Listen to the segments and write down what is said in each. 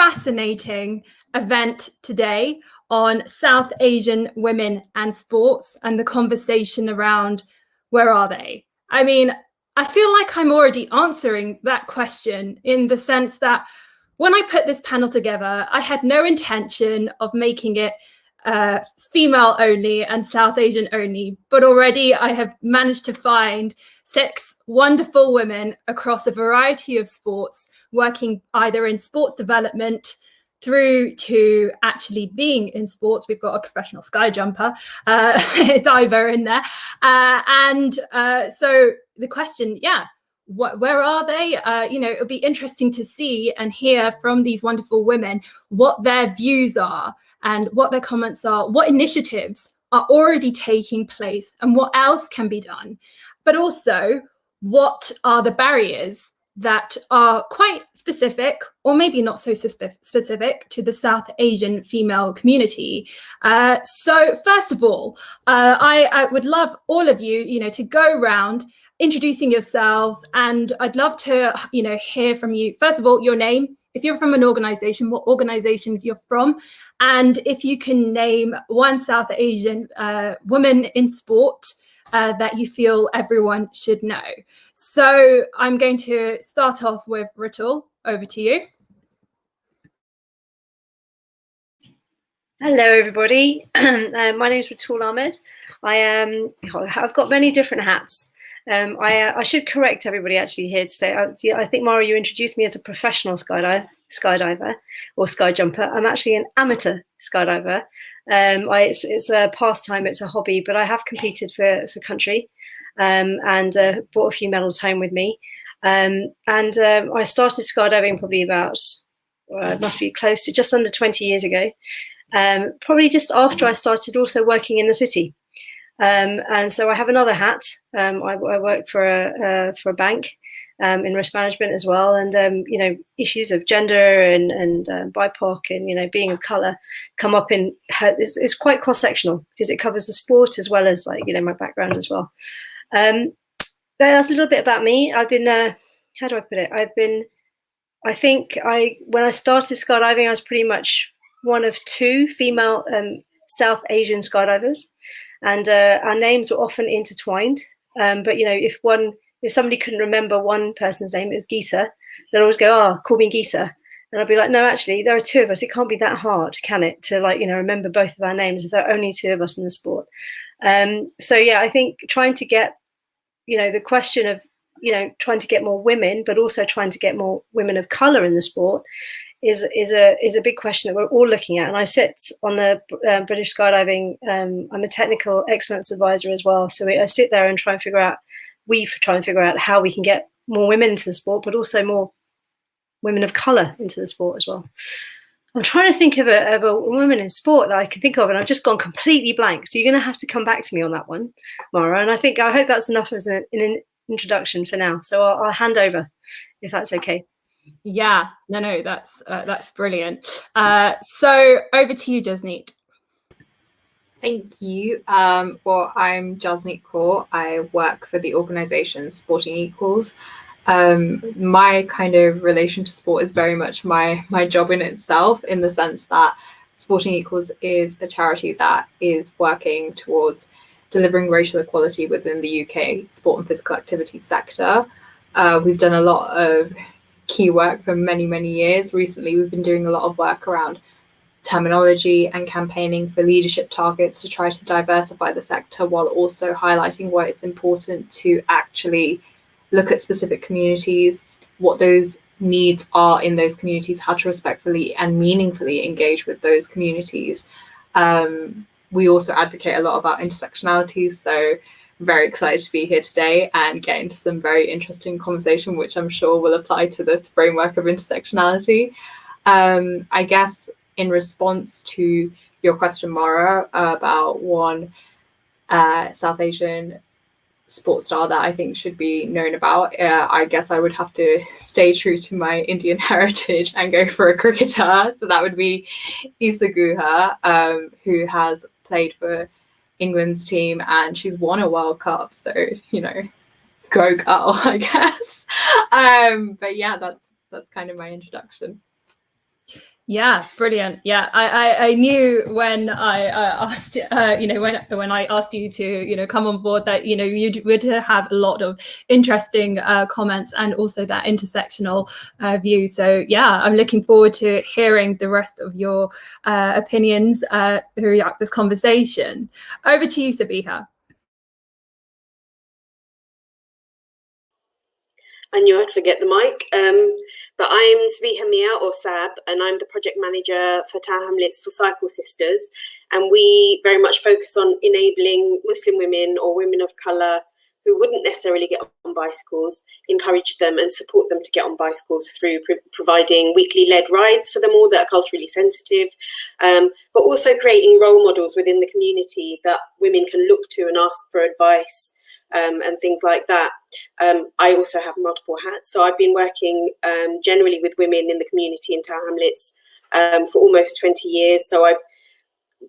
fascinating event today on South Asian women and sports and the conversation around where are they? I mean, I feel like I'm already answering that question in the sense that when I put this panel together, I had no intention of making it female only and South Asian only, but already I have managed to find 6 wonderful women across a variety of sports, working either in sports development through to actually being in sports. We've got a professional sky jumper, diver in there. So the question, where are they? It'll be interesting to see and hear from these wonderful women what their views are and what their comments are, what initiatives are already taking place and what else can be done. But also, what are the barriers that are quite specific or maybe not so specific to the South Asian female community. So first of all, I would love all of you, to go around introducing yourselves, and I'd love to, hear from you. First of all, your name, if you're from an organization, what organization you're from, and if you can name one South Asian woman in sport that you feel everyone should know. So I'm going to start off with Ratol. Over to you. Hello, everybody. My name is Ratol Ahmed. I've got many different hats. I should correct everybody actually here to say, I think, Mara, you introduced me as a professional skydiver or sky jumper. I'm actually an amateur skydiver. It's a pastime, it's a hobby, but I have competed for country and brought a few medals home with me. I started skydiving probably about, it must be close to just under 20 years ago, probably just after I started also working in the city. And so I have another hat. I work for a bank in risk management as well, and issues of gender and BIPOC and being of color come up in. It's quite cross sectional because it covers the sport as well as my background as well. That's a little bit about me. I've been how do I put it? When I started skydiving, I was pretty much one of 2 female South Asian skydivers. And our names were often intertwined. But if somebody couldn't remember one person's name, it was Geeta, they'd always go, call me Geeta. And I'd be like, no, actually, there are 2 of us. It can't be that hard, can it, to remember both of our names if there are only 2 of us in the sport. I think trying to get, the question of, trying to get more women, but also trying to get more women of color in the sport is a big question that we're all looking at. And I sit on the British Skydiving. I'm a technical excellence advisor as well. So I sit there and try and figure out how we can get more women into the sport, but also more women of color into the sport as well. I'm trying to think of a woman in sport that I can think of, and I've just gone completely blank. So you're going to have to come back to me on that one, Mara. And I hope that's enough as an introduction for now. So I'll hand over if that's okay. Yeah, no, that's brilliant. So over to you, Jasneet. Thank you. Well, I'm Jasneet Kaur. I work for the organisation Sporting Equals. My kind of relation to sport is very much my job in itself, in the sense that Sporting Equals is a charity that is working towards delivering racial equality within the UK sport and physical activity sector. We've done a lot of key work for many, many years. Recently, we've been doing a lot of work around terminology and campaigning for leadership targets to try to diversify the sector, while also highlighting why it's important to actually look at specific communities, what those needs are in those communities, how to respectfully and meaningfully engage with those communities. We also advocate a lot about intersectionalities, so very excited to be here today and get into some very interesting conversation, which I'm sure will apply to the framework of intersectionality. I guess in response to your question, Mara, about one South Asian sports star that I think should be known about, I guess I would have to stay true to my Indian heritage and go for a cricketer. So that would be Isa Guha, who has played for England's team and she's won a World Cup. So, go girl, I guess. But yeah, that's kind of my introduction. Yeah, brilliant. Yeah, I knew when I asked, when I asked you to, come on board, that, you would have a lot of interesting comments, and also that intersectional view. So yeah, I'm looking forward to hearing the rest of your opinions throughout this conversation. Over to you, Sabiha. I knew I'd forget the mic. But I'm Sabiha Mia, or Sab, and I'm the project manager for Tower Hamlets for Cycle Sisters. And we very much focus on enabling Muslim women or women of colour who wouldn't necessarily get on bicycles, encourage them and support them to get on bicycles through providing weekly led rides for them all that are culturally sensitive, but also creating role models within the community that women can look to and ask for advice. And things like that. I also have multiple hats. So I've been working generally with women in the community in Tower Hamlets for almost 20 years. So I've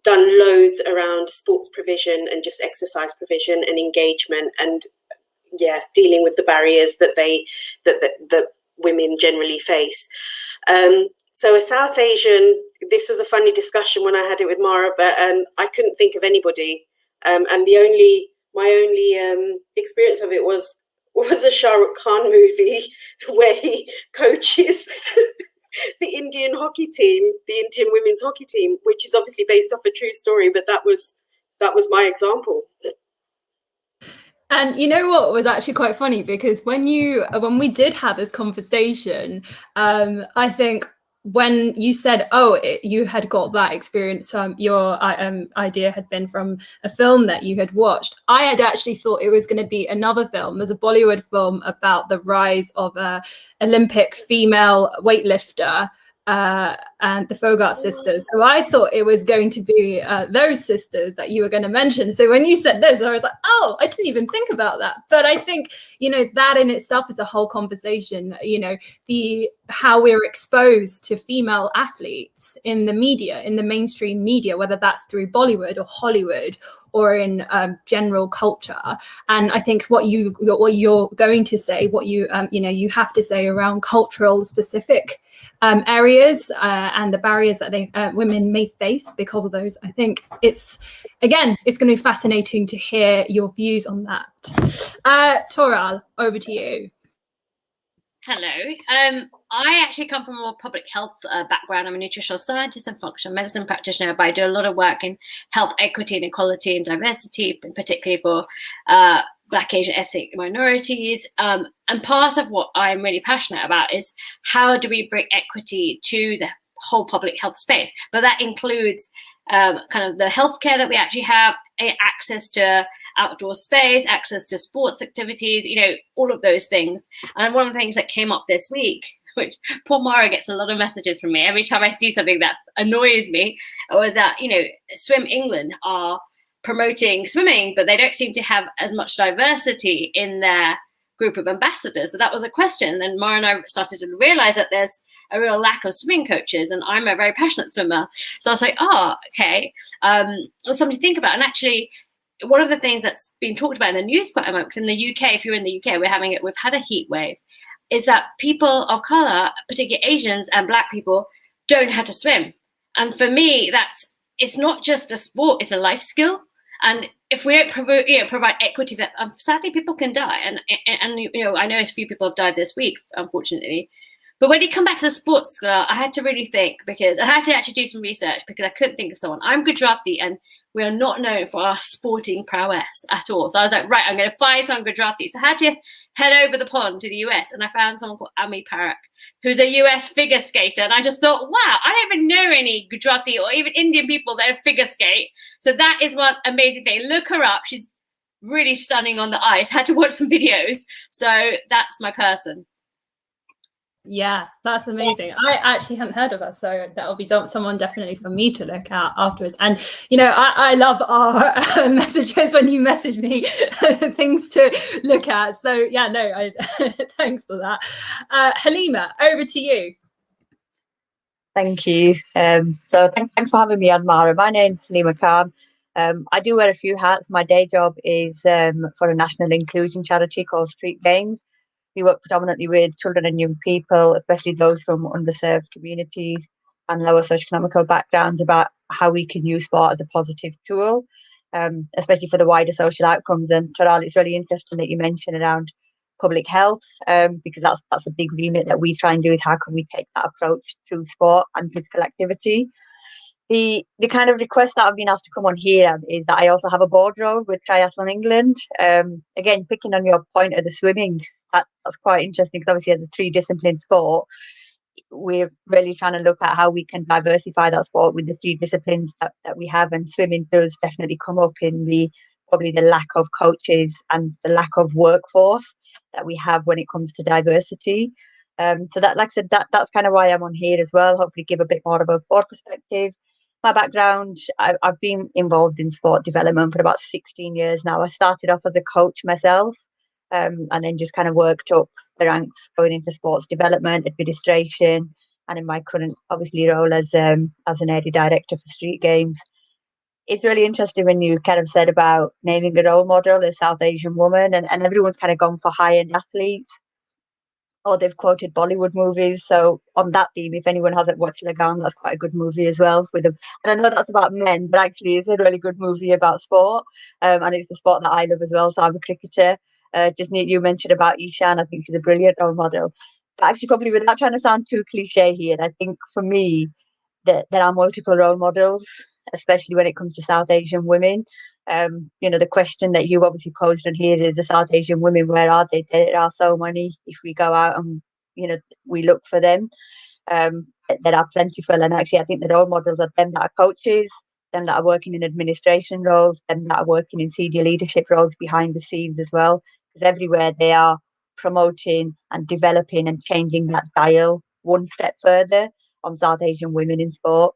done loads around sports provision and just exercise provision and engagement, and dealing with the barriers that that women generally face. So a South Asian, this was a funny discussion when I had it with Mara, but I couldn't think of anybody. And my only experience of it was a Shah Rukh Khan movie where he coaches the Indian hockey team, the Indian women's hockey team, which is obviously based off a true story, but that was my example. And you know what was actually quite funny, because when we did have this conversation, I think when you said, you had got that experience, your idea had been from a film that you had watched. I had actually thought it was going to be another film. There's a Bollywood film about the rise of a Olympic female weightlifter, and the Fogart sisters. So I thought it was going to be those sisters that you were going to mention. So when you said this, I was like, oh, I didn't even think about that. But I think, that in itself is a whole conversation, how we're exposed to female athletes in the media, in the mainstream media, whether that's through Bollywood or Hollywood or in general culture. And I think what you're going to say, what you have to say around cultural specific areas and the barriers that women may face because of those, I think it's going to be fascinating to hear your views on that. Toral, over to you. Hello. I actually come from a more public health background. I'm a nutritional scientist and functional medicine practitioner, but I do a lot of work in health equity and equality and diversity, particularly for Black, Asian, ethnic minorities. And part of what I'm really passionate about is how do we bring equity to the whole public health space? But that includes kind of the healthcare that we actually have, access to outdoor space, access to sports activities, all of those things. And one of the things that came up this week, which poor Mara gets a lot of messages from me every time I see something that annoys me, was that, Swim England are promoting swimming, but they don't seem to have as much diversity in their group of ambassadors. So that was a question. And Mara and I started to realize that there's a real lack of swimming coaches, and I'm a very passionate swimmer. So I was like, okay, something to think about. And actually, one of the things that's been talked about in the news quite a lot, because in the UK, if you're in the UK, we've had a heat wave, is that people of color, particularly Asians and Black people, don't know how to swim. And for me, it's not just a sport, it's a life skill. And if we don't provide equity, that sadly people can die. And I know a few people have died this week, unfortunately. But when you come back to the sports, I had to really think, because I had to actually do some research, because I couldn't think of someone. I'm Gujarati, and we are not known for our sporting prowess at all. So I was like, right, I'm going to find some Gujarati. So I had to head over the pond to the US, and I found someone called Ami Parak, who's a US figure skater. And I just thought, wow, I don't even know any Gujarati or even Indian people that figure skate. So that is one amazing thing. Look her up. She's really stunning on the ice. Had to watch some videos. So that's my person. Yeah, that's amazing. I actually hadn't heard of her, so that'll be someone definitely for me to look at afterwards. And I love our messages when you message me things to look at. So yeah, no, thanks for that. Halima, over to you. Thank you. So thanks for having me on, Mara. My name's Halima Khan. I do wear a few hats. My day job is for a national inclusion charity called Street Games. We work predominantly with children and young people, especially those from underserved communities. and lower socioeconomical backgrounds about how we can use sport as a positive tool, especially for the wider social outcomes. And Taral, it's really interesting that you mentioned around public health, because that's a big remit that we try and do, is how can we take that approach to sport and physical activity. The kind of request that I've been asked to come on here is that I also have a board role with Triathlon England. Again, picking on your point of the swimming, that's quite interesting, because obviously as a 3-discipline sport, we're really trying to look at how we can diversify that sport with the 3 disciplines that we have, and swimming does definitely come up in probably the lack of coaches and the lack of workforce that we have when it comes to diversity. So that, like I said, that's kind of why I'm on here as well, hopefully give a bit more of a board perspective. My background, I've been involved in sport development for about 16 years now. I started off as a coach myself, and then just kind of worked up the ranks going into sports development, administration, and in my current obviously role as an area director for Street Games. It's really interesting when you kind of said about naming a role model, a South Asian woman, and everyone's kind of gone for high-end athletes, or they've quoted Bollywood movies. So on that theme, if anyone hasn't watched Lagan, that's quite a good movie as well. And I know that's about men, but actually it's a really good movie about sport, and it's the sport that I love as well. So I'm a cricketer. Just you mentioned about Ishan, I think she's a brilliant role model. But actually, probably without trying to sound too cliche here, I think for me, there are multiple role models, especially when it comes to South Asian women. The question that you obviously posed on here is, the South Asian women, where are they? There are so many. If we go out and we look for them, there are plentiful. And actually, I think the role models are them that are coaches, them that are working in administration roles, them that are working in senior leadership roles behind the scenes as well. Because everywhere they are promoting and developing and changing that dial one step further on South Asian women in sport.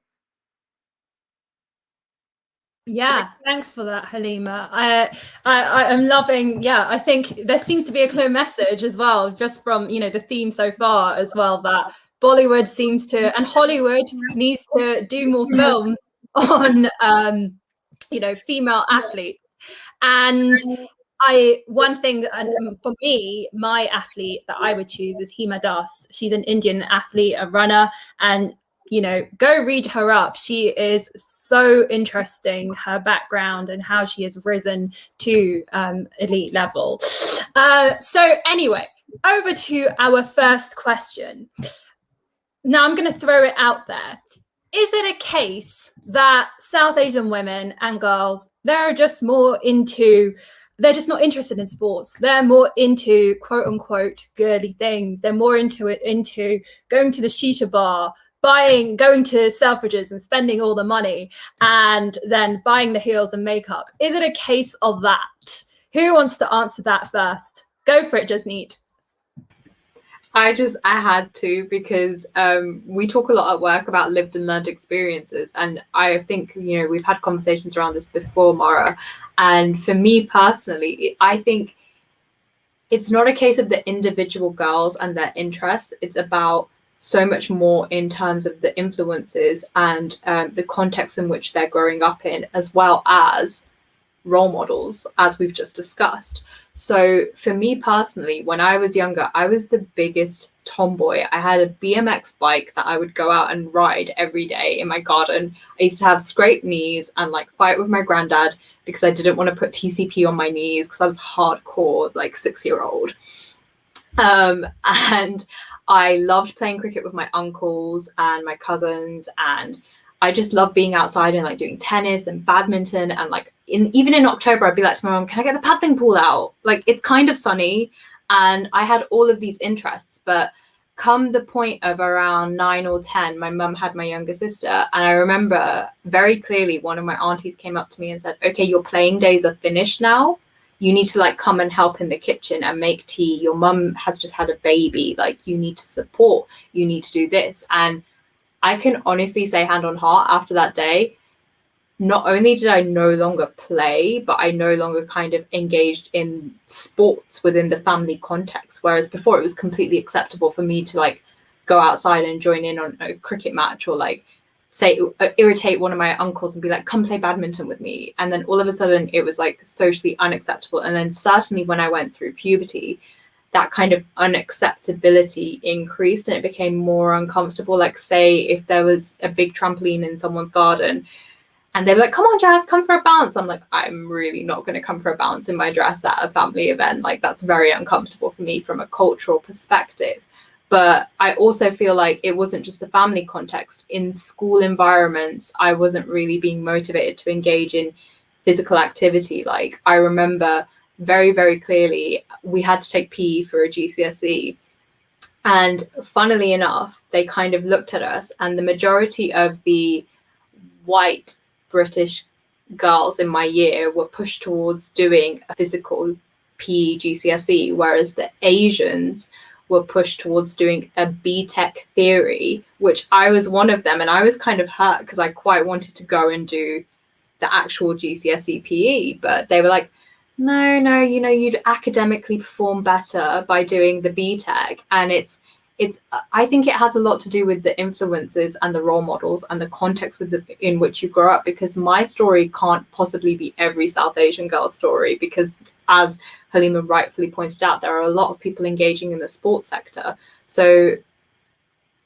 Yeah, thanks for that, Halima. I'm loving, I think there seems to be a clear message as well, just from, the theme so far as well, that Bollywood seems to, and Hollywood needs to do more films on, female athletes. And one thing, and for me, my athlete that I would choose is Hima Das. She's an Indian athlete, a runner, and go read her up. She is so interesting, her background and how she has risen to elite level. So anyway, over to our first question. Now I'm going to throw it out there. Is it a case that South Asian women and girls, they're just not interested in sports? They're more into quote unquote girly things. They're more into going to the shisha bar, going to Selfridges and spending all the money, and then buying the heels and makeup. Is it a case of that? Who wants to answer that first? Go for it, Jasneet. I had to, because we talk a lot at work about lived and learned experiences. And I think, we've had conversations around this before, Mara. And for me personally, I think it's not a case of the individual girls and their interests. It's about so much more in terms of the influences and the context in which they're growing up in, as well as role models, as we've just discussed. So for me personally, when I was younger, I was the biggest tomboy. I had a BMX bike that I would go out and ride every day in my garden. I used to have scraped knees and fight with my granddad because I didn't want to put TCP on my knees, because I was hardcore 6-year-old. And I loved playing cricket with my uncles and my cousins, and I just loved being outside and doing tennis and badminton, and even in October I'd be like to my mom, can I get the paddling pool out? It's kind of sunny, and I had all of these interests. But come the point of around 9 or 10, my mum had my younger sister, and I remember very clearly one of my aunties came up to me and said, okay, your playing days are finished now. You need to come and help in the kitchen and make tea. Your mum has just had a baby. You need to support. You need to do this. And I can honestly say, hand on heart, after that day, not only did I no longer play, but I no longer kind of engaged in sports within the family context. Whereas before it was completely acceptable for me to go outside and join in on a cricket match, or say irritate one of my uncles and be like, come play badminton with me. And then all of a sudden it was socially unacceptable. And then certainly when I went through puberty, that kind of unacceptability increased and it became more uncomfortable. Like, say if there was a big trampoline in someone's garden and they were like, come on, Jazz, come for a bounce. I'm like, I'm really not going to come for a bounce in my dress at a family event. Like, that's very uncomfortable for me from a cultural perspective. But I also feel like it wasn't just a family context. In school environments, I wasn't really being motivated to engage in physical activity. Like, I remember very, very clearly, we had to take PE for a GCSE. And funnily enough, they kind of looked at us, and the majority of the white British girls in my year were pushed towards doing a physical PE GCSE, whereas the Asians were pushed towards doing a BTEC theory, which I was one of them. And I was kind of hurt because I quite wanted to go and do the actual GCSE PE, but they were like, no, you know, you'd academically perform better by doing the BTEC. And it's I think it has a lot to do with the influences and the role models and the context in which you grow up, because my story can't possibly be every South Asian girl's story, because as Halima rightfully pointed out, there are a lot of people engaging in the sports sector. So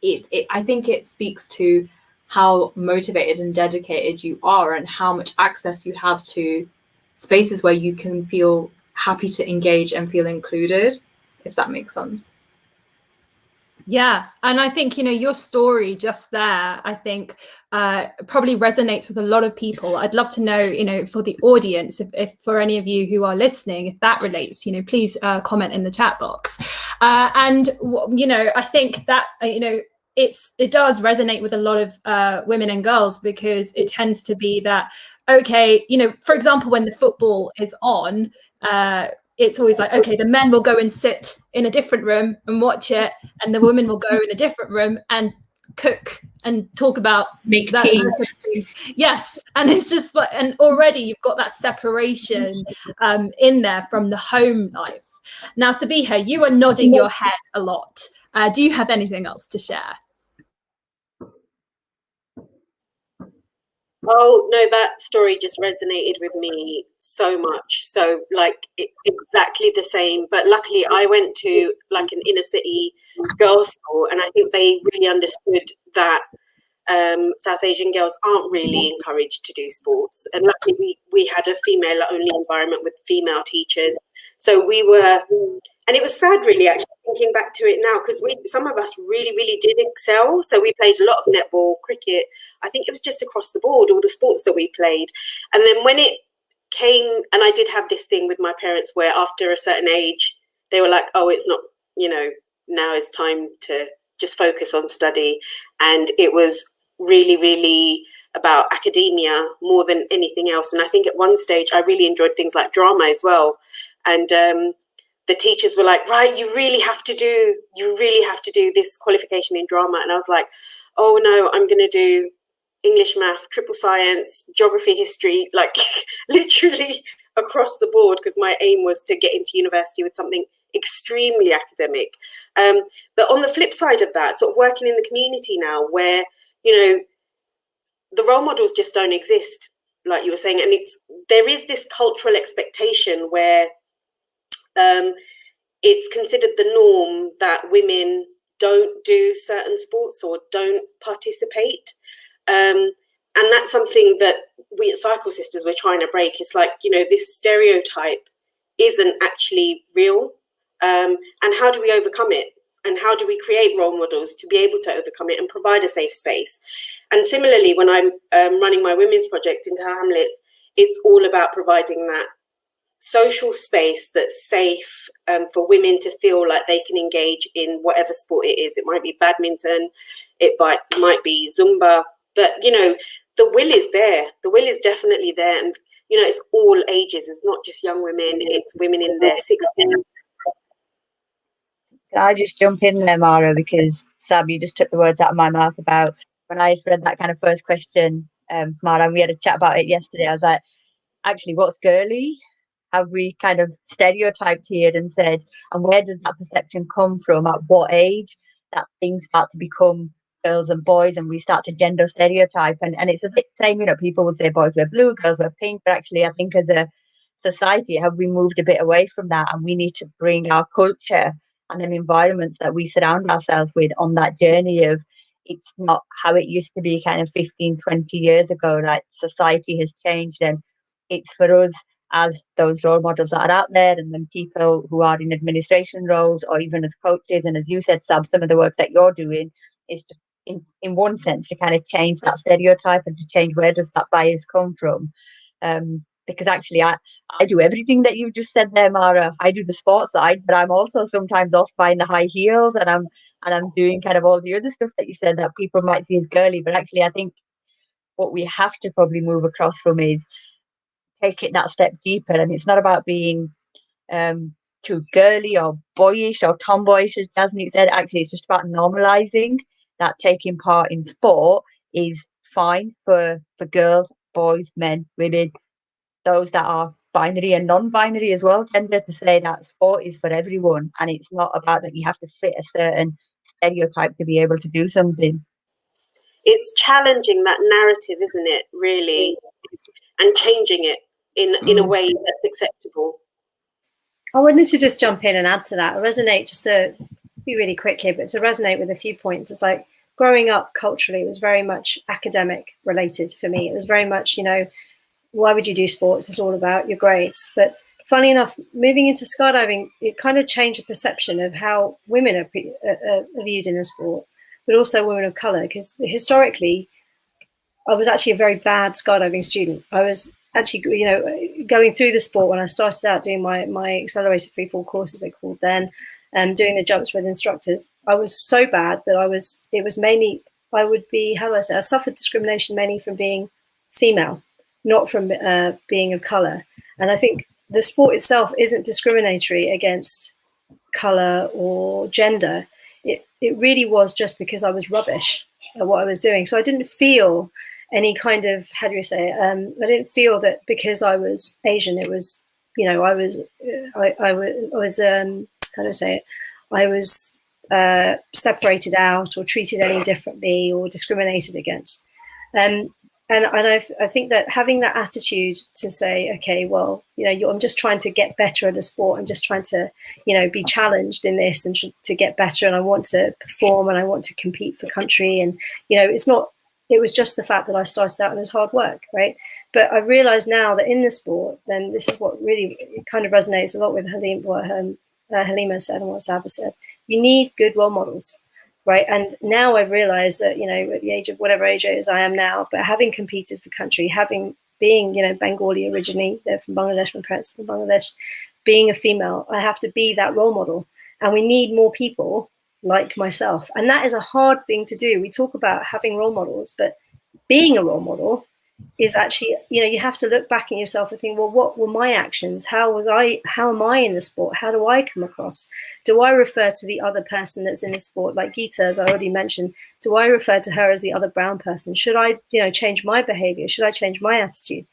I think it speaks to how motivated and dedicated you are and how much access you have to spaces where you can feel happy to engage and feel included, if that makes sense. Yeah, and I think, you know, your story just there, I think probably resonates with a lot of people. I'd love to know, you know, for the audience, if for any of you who are listening, if that relates, you know, please comment in the chat box. And, you know, I think that, you know, it does resonate with a lot of women and girls, because it tends to be that, okay, you know, for example, when the football is on, it's always like, okay, the men will go and sit in a different room and watch it, and the women will go in a different room and cook and talk about make tea. Yes, and it's just like, and already you've got that separation in there from the home life. Now, Sabiha, you are nodding your head a lot. Do you have anything else to share? Oh, no, that story just resonated with me so much. So, like, exactly the same. But luckily, I went to, like, an inner city girls' school, and I think they really understood that South Asian girls aren't really encouraged to do sports. And luckily, we had a female-only environment with female teachers. So we were... And it was sad, really, actually, thinking back to it now, because some of us really, really did excel. So we played a lot of netball, cricket. I think it was just across the board, all the sports that we played. And then when it came, and I did have this thing with my parents where after a certain age, they were like, oh, it's not, you know, now it's time to just focus on study. And it was really, really about academia more than anything else. And I think at one stage, I really enjoyed things like drama as well. And the teachers were like, right, you really have to do this qualification in drama. And I was like, oh no, I'm going to do English, math, triple science, geography, history, like literally across the board, because my aim was to get into university with something extremely academic. But on the flip side of that, sort of working in the community now, where, you know, the role models just don't exist, like you were saying. And there is this cultural expectation where it's considered the norm that women don't do certain sports or don't participate. And that's something that we at Cycle Sisters, we're trying to break. It's like, you know, this stereotype isn't actually real. And how do we overcome it? And how do we create role models to be able to overcome it and provide a safe space? And similarly, when I'm running my women's project in Tower Hamlets, it's all about providing that social space that's safe for women to feel like they can engage in whatever sport it is. It might be badminton, it might be Zumba, but, you know, the will is there. The will is definitely there. And, you know, it's all ages. It's not just young women, it's women in their 60s. Can I just jump in there, Mara, because Sab, you just took the words out of my mouth about when I read that kind of first question, Mara, we had a chat about it yesterday. I was like, actually, what's girly? Have we kind of stereotyped here and said, and where does that perception come from? At what age that things start to become girls and boys, and we start to gender stereotype? And it's a bit same, you know, people will say boys wear blue, girls wear pink, but actually I think as a society, have we moved a bit away from that? And we need to bring our culture and the environments that we surround ourselves with on that journey of, it's not how it used to be kind of 15, 20 years ago. Like, society has changed, and it's for us as those role models that are out there, and then people who are in administration roles, or even as coaches. And as you said, Sab, some of the work that you're doing is to, in one sense, to kind of change that stereotype and to change where does that bias come from. Because actually I do everything that you just said there, Mara. I do the sports side, but I'm also sometimes off buying the high heels, and I'm doing kind of all the other stuff that you said that people might see as girly. But actually, I think what we have to probably move across from is take it that step deeper. And it's not about being too girly or boyish or tomboyish, as Jasmine said. Actually, it's just about normalizing that taking part in sport is fine for girls, boys, men, women, those that are binary and non-binary as well, gender, to say that sport is for everyone, and it's not about that you have to fit a certain stereotype to be able to do something. It's challenging that narrative, isn't it, really, and changing it in a way that's acceptable. I wanted to just jump in and add to that. I resonate, just to be really quick here, but to resonate with a few points. It's like, growing up culturally, it was very much academic related for me. It was very much, why would you do sports? It's all about your grades. But funny enough, moving into skydiving, it kind of changed the perception of how women are viewed in the sport, but also women of color. Because historically, I was actually a very bad skydiving student. I was actually, going through the sport when I started out doing my accelerated freefall courses, they called then, doing the jumps with instructors. I was so bad that I suffered discrimination mainly from being female, not from being of color. And I think the sport itself isn't discriminatory against color or gender. It really was just because I was rubbish at what I was doing. So I didn't feel any kind of, how do you say it? I didn't feel that because I was Asian, it was, I was separated out or treated any differently or discriminated against. And I think that having that attitude to say, okay, well, I'm just trying to get better at a sport. I'm just trying to, be challenged in this and to get better. And I want to perform and I want to compete for country. And, it was just the fact that I started out and it was hard work, right? But I realize now that in the sport, then this is what really kind of resonates a lot with what Halima said and what Saba said. You need good role models. Right. And now I've realized that, at the age of whatever age it is I am now, but having competed for country, being, Bengali originally, they're from Bangladesh, my parents are from Bangladesh, being a female, I have to be that role model. And we need more people like myself. And that is a hard thing to do. We talk about having role models, but being a role model is actually, you have to look back at yourself and think, well, what were my actions? How am I in the sport? How do I come across? Do I refer to the other person that's in the sport? Like Geeta, as I already mentioned, do I refer to her as the other brown person? Should I, change my behavior? Should I change my attitude?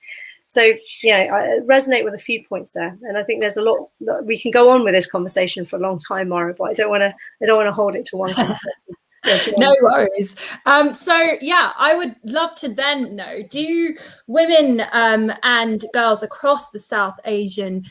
So, I resonate with a few points there. And I think there's a lot, we can go on with this conversation for a long time, Mara, but I don't want to hold it to one conversation. No worries. I would love to then know, do women and girls across the South Asian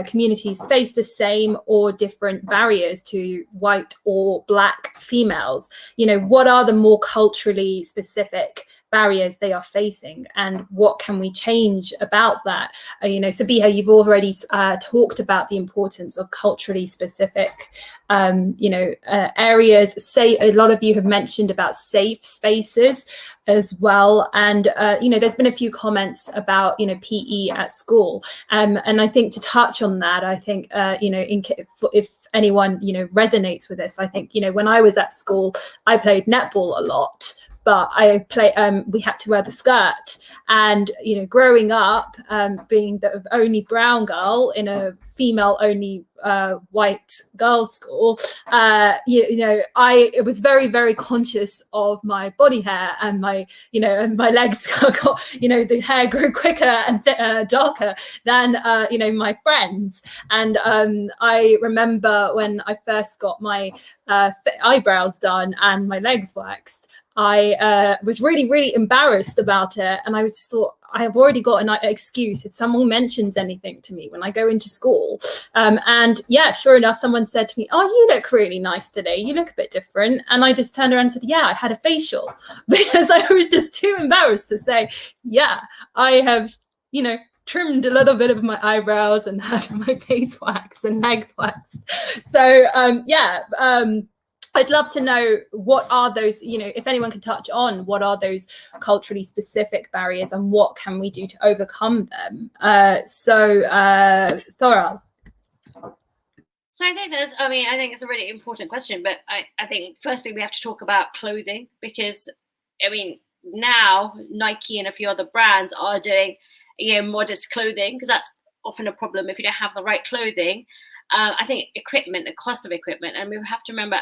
communities face the same or different barriers to white or black females? What are the more culturally specific barriers they are facing, and what can we change about that? Sabiha, you've already talked about the importance of culturally specific areas. Say, a lot of you have mentioned about safe spaces as well, and there's been a few comments about PE at school, and I think to touch on that, I think if anyone resonates with this, I think when I was at school, I played netball a lot, but we had to wear the skirt, and growing up, being the only brown girl in a female only white girls school, I was very, very conscious of my body hair and my my legs got the hair grew quicker and darker than my friends. And I remember when I first got my eyebrows done and my legs waxed, I was really, really embarrassed about it. And I just thought, I have already got an excuse if someone mentions anything to me when I go into school. And yeah, sure enough, someone said to me, oh, you look really nice today. You look a bit different. And I just turned around and said, yeah, I had a facial, because I was just too embarrassed to say, yeah, I have, you know, trimmed a little bit of my eyebrows and had my face waxed and legs waxed. So I'd love to know, what are those, you know, if anyone can touch on what are those culturally specific barriers and what can we do to overcome them? Thoral. So I think I think it's a really important question, but I think firstly we have to talk about clothing, because I mean, now Nike and a few other brands are doing, you know, modest clothing, because that's often a problem if you don't have the right clothing. I think equipment, the cost of equipment, and we have to remember,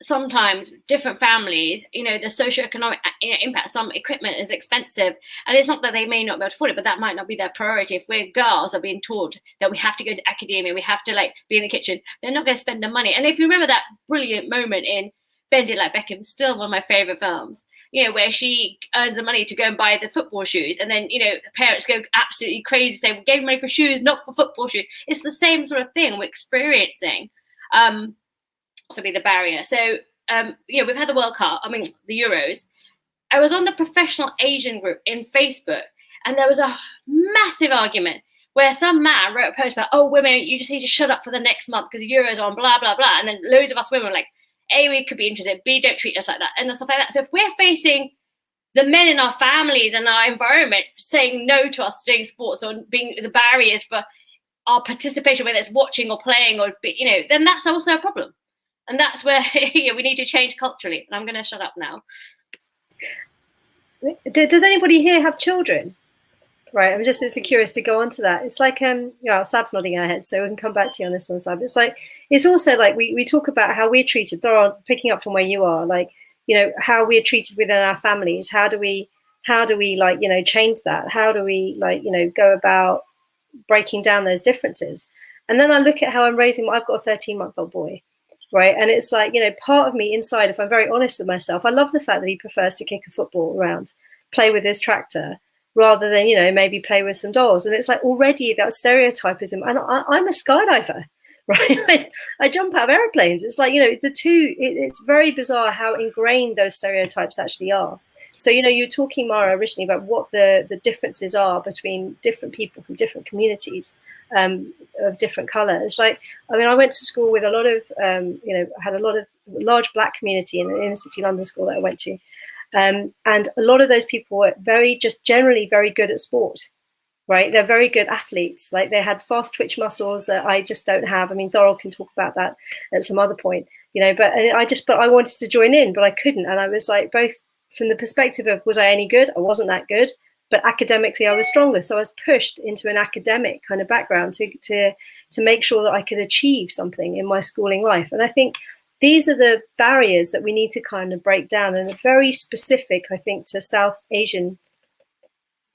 sometimes different families, you know, the socioeconomic impact, some equipment is expensive, and it's not that they may not be able to afford it, but that might not be their priority. If we're girls are being taught that we have to go to academia, we have to like be in the kitchen, they're not going to spend the money. And if you remember that brilliant moment in Bend It Like Beckham, still one of my favorite films, you know, where she earns the money to go and buy the football shoes, and then, you know, the parents go absolutely crazy, say, we gave money for shoes, not for football shoes. It's the same sort of thing we're experiencing. So be the barrier. So, you know, we've had the World Cup, I mean, the Euros. I was on the professional Asian group in Facebook, and there was a massive argument where some man wrote a post about, oh, women, you just need to shut up for the next month because the Euros are on, blah, blah, blah. And then loads of us women were like, A, we could be interested, B, don't treat us like that, and stuff like that. So if we're facing the men in our families and our environment saying no to us doing sports, or being the barriers for our participation, whether it's watching or playing, or, you know, then that's also a problem. And that's where we need to change culturally. And I'm going to shut up now. Does anybody here have children? Right, I'm just curious to go on to that. It's like, Sab's nodding her head, so we can come back to you on this one, Sab. It's like, it's also like we talk about how we're treated. Dora, picking up from where you are, like, you know, how we're treated within our families. How do we like, you know, change that? How do we like, you know, go about breaking down those differences? And then I look at how I'm raising. I've got a 13-month-old boy. Right. And it's like, you know, part of me inside, if I'm very honest with myself, I love the fact that he prefers to kick a football around, play with his tractor, rather than, you know, maybe play with some dolls. And it's like already that stereotypism. And I'm a skydiver, right? I jump out of airplanes. It's like, you know, the two, it's very bizarre how ingrained those stereotypes actually are. So, you know, you were talking, Mara, originally about what the differences are between different people from different communities. Of different colours. Like, I mean, I went to school with a lot of, you know, I had a large black community in the inner city London school that I went to. And a lot of those people were generally very good at sport, right? They're very good athletes. Like, they had fast twitch muscles that I just don't have. I mean, Doral can talk about that at some other point, you know, but I wanted to join in, but I couldn't. And I was like, both from the perspective of, was I any good? I wasn't that good. But academically, I was stronger. So I was pushed into an academic kind of background to make sure that I could achieve something in my schooling life. And I think these are the barriers that we need to kind of break down, and are very specific, I think, to South Asian,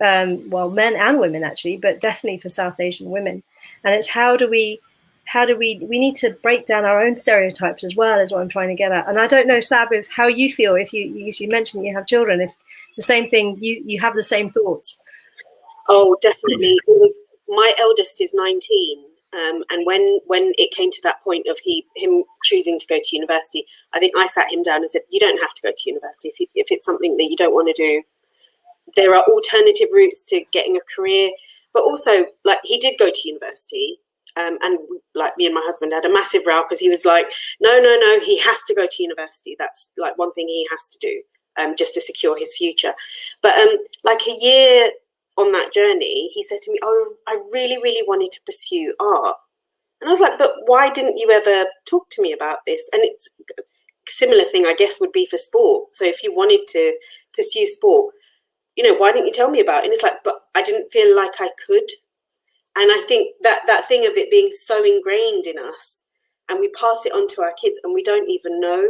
well, men and women actually, but definitely for South Asian women. And it's we need to break down our own stereotypes as well, is what I'm trying to get at. And I don't know, Sab, if how you feel, if you mentioned you have children, if the same thing, you have the same thoughts. Oh, definitely. It was, my eldest is 19, and when it came to that point of him choosing to go to university, I think I sat him down and said, you don't have to go to university if it's something that you don't want to do. There are alternative routes to getting a career, but also, like, he did go to university. And like, me and my husband had a massive row because he was like, no, he has to go to university. That's like one thing he has to do, just to secure his future. But like a year on that journey, he said to me, oh, I really, really wanted to pursue art. And I was like, but why didn't you ever talk to me about this? And it's a similar thing, I guess, would be for sport. So if you wanted to pursue sport, you know, why didn't you tell me about it? And it's like, but I didn't feel like I could. And I think that thing of it being so ingrained in us, and we pass it on to our kids and we don't even know.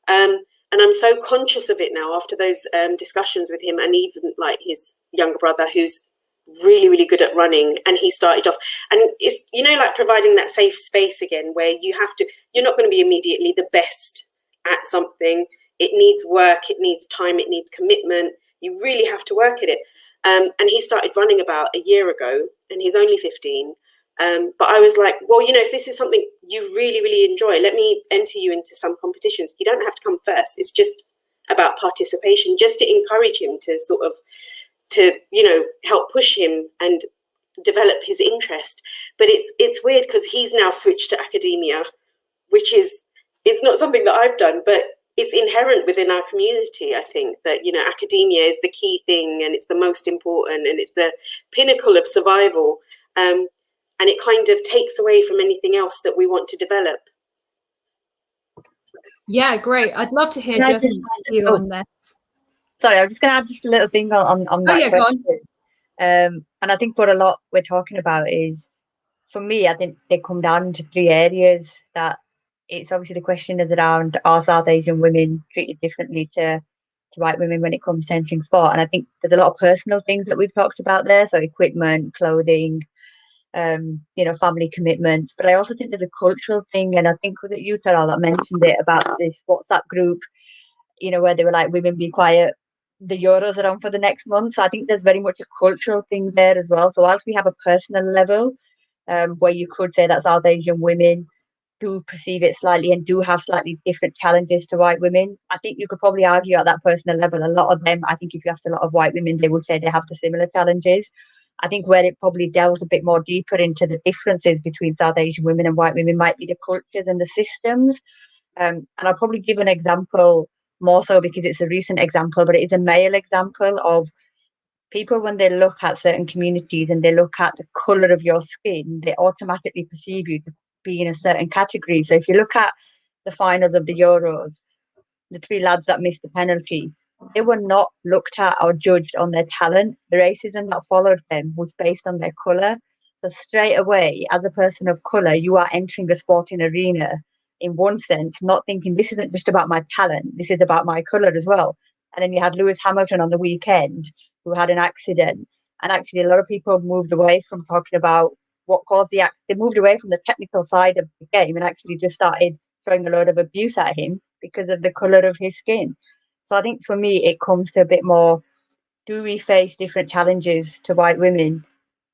And I'm so conscious of it now after those discussions with him, and even like his younger brother, who's really, really good at running. And he started off, and it's, you know, like providing that safe space again, where you're not going to be immediately the best at something. it needs work, it needs time, it needs commitment. You really have to work at it. And he started running about a year ago, and he's only 15. But I was like, well, you know, if this is something you really, really enjoy, let me enter you into some competitions. You don't have to come first. It's just about participation, just to encourage him to sort of, you know, help push him and develop his interest. But it's weird because he's now switched to academia, which is, it's not something that I've done, but it's inherent within our community. I think that, you know, academia is the key thing, and it's the most important, and it's the pinnacle of survival. And it kind of takes away from anything else that we want to develop. Yeah, great. I'd love to hear just you on this. Sorry, I'm just going to add just a little thing on that question. And I think what a lot we're talking about is, for me, I think they come down to 3 areas. That it's obviously the question is around, are South Asian women treated differently to white women when it comes to entering sport? And I think there's a lot of personal things that we've talked about there, so equipment, clothing, you know, family commitments. But I also think there's a cultural thing, and I think was it you, Taral, that mentioned it about this WhatsApp group, you know, where they were like, women be quiet, the Euros are on for the next month. So I think there's very much a cultural thing there as well. So whilst we have a personal level, where you could say that South Asian women do perceive it slightly and do have slightly different challenges to white women, I think you could probably argue at that personal level, a lot of them, I think if you asked a lot of white women, they would say they have the similar challenges. I think where it probably delves a bit more deeper into the differences between South Asian women and white women might be the cultures and the systems. And I'll probably give an example more so because it's a recent example, but it is a male example of people, when they look at certain communities and they look at the colour of your skin, they automatically perceive you to be in a certain category. So if you look at the finals of the Euros, the 3 lads that missed the penalty, they were not looked at or judged on their talent. The racism that followed them was based on their colour. So straight away, as a person of colour, you are entering a sporting arena in one sense, not thinking this isn't just about my talent, this is about my colour as well. And then you had Lewis Hamilton on the weekend, who had an accident. And actually a lot of people moved away from talking about what caused the accident. They moved away from the technical side of the game and actually just started throwing a load of abuse at him because of the colour of his skin. So I think for me, it comes to a bit more, do we face different challenges to white women?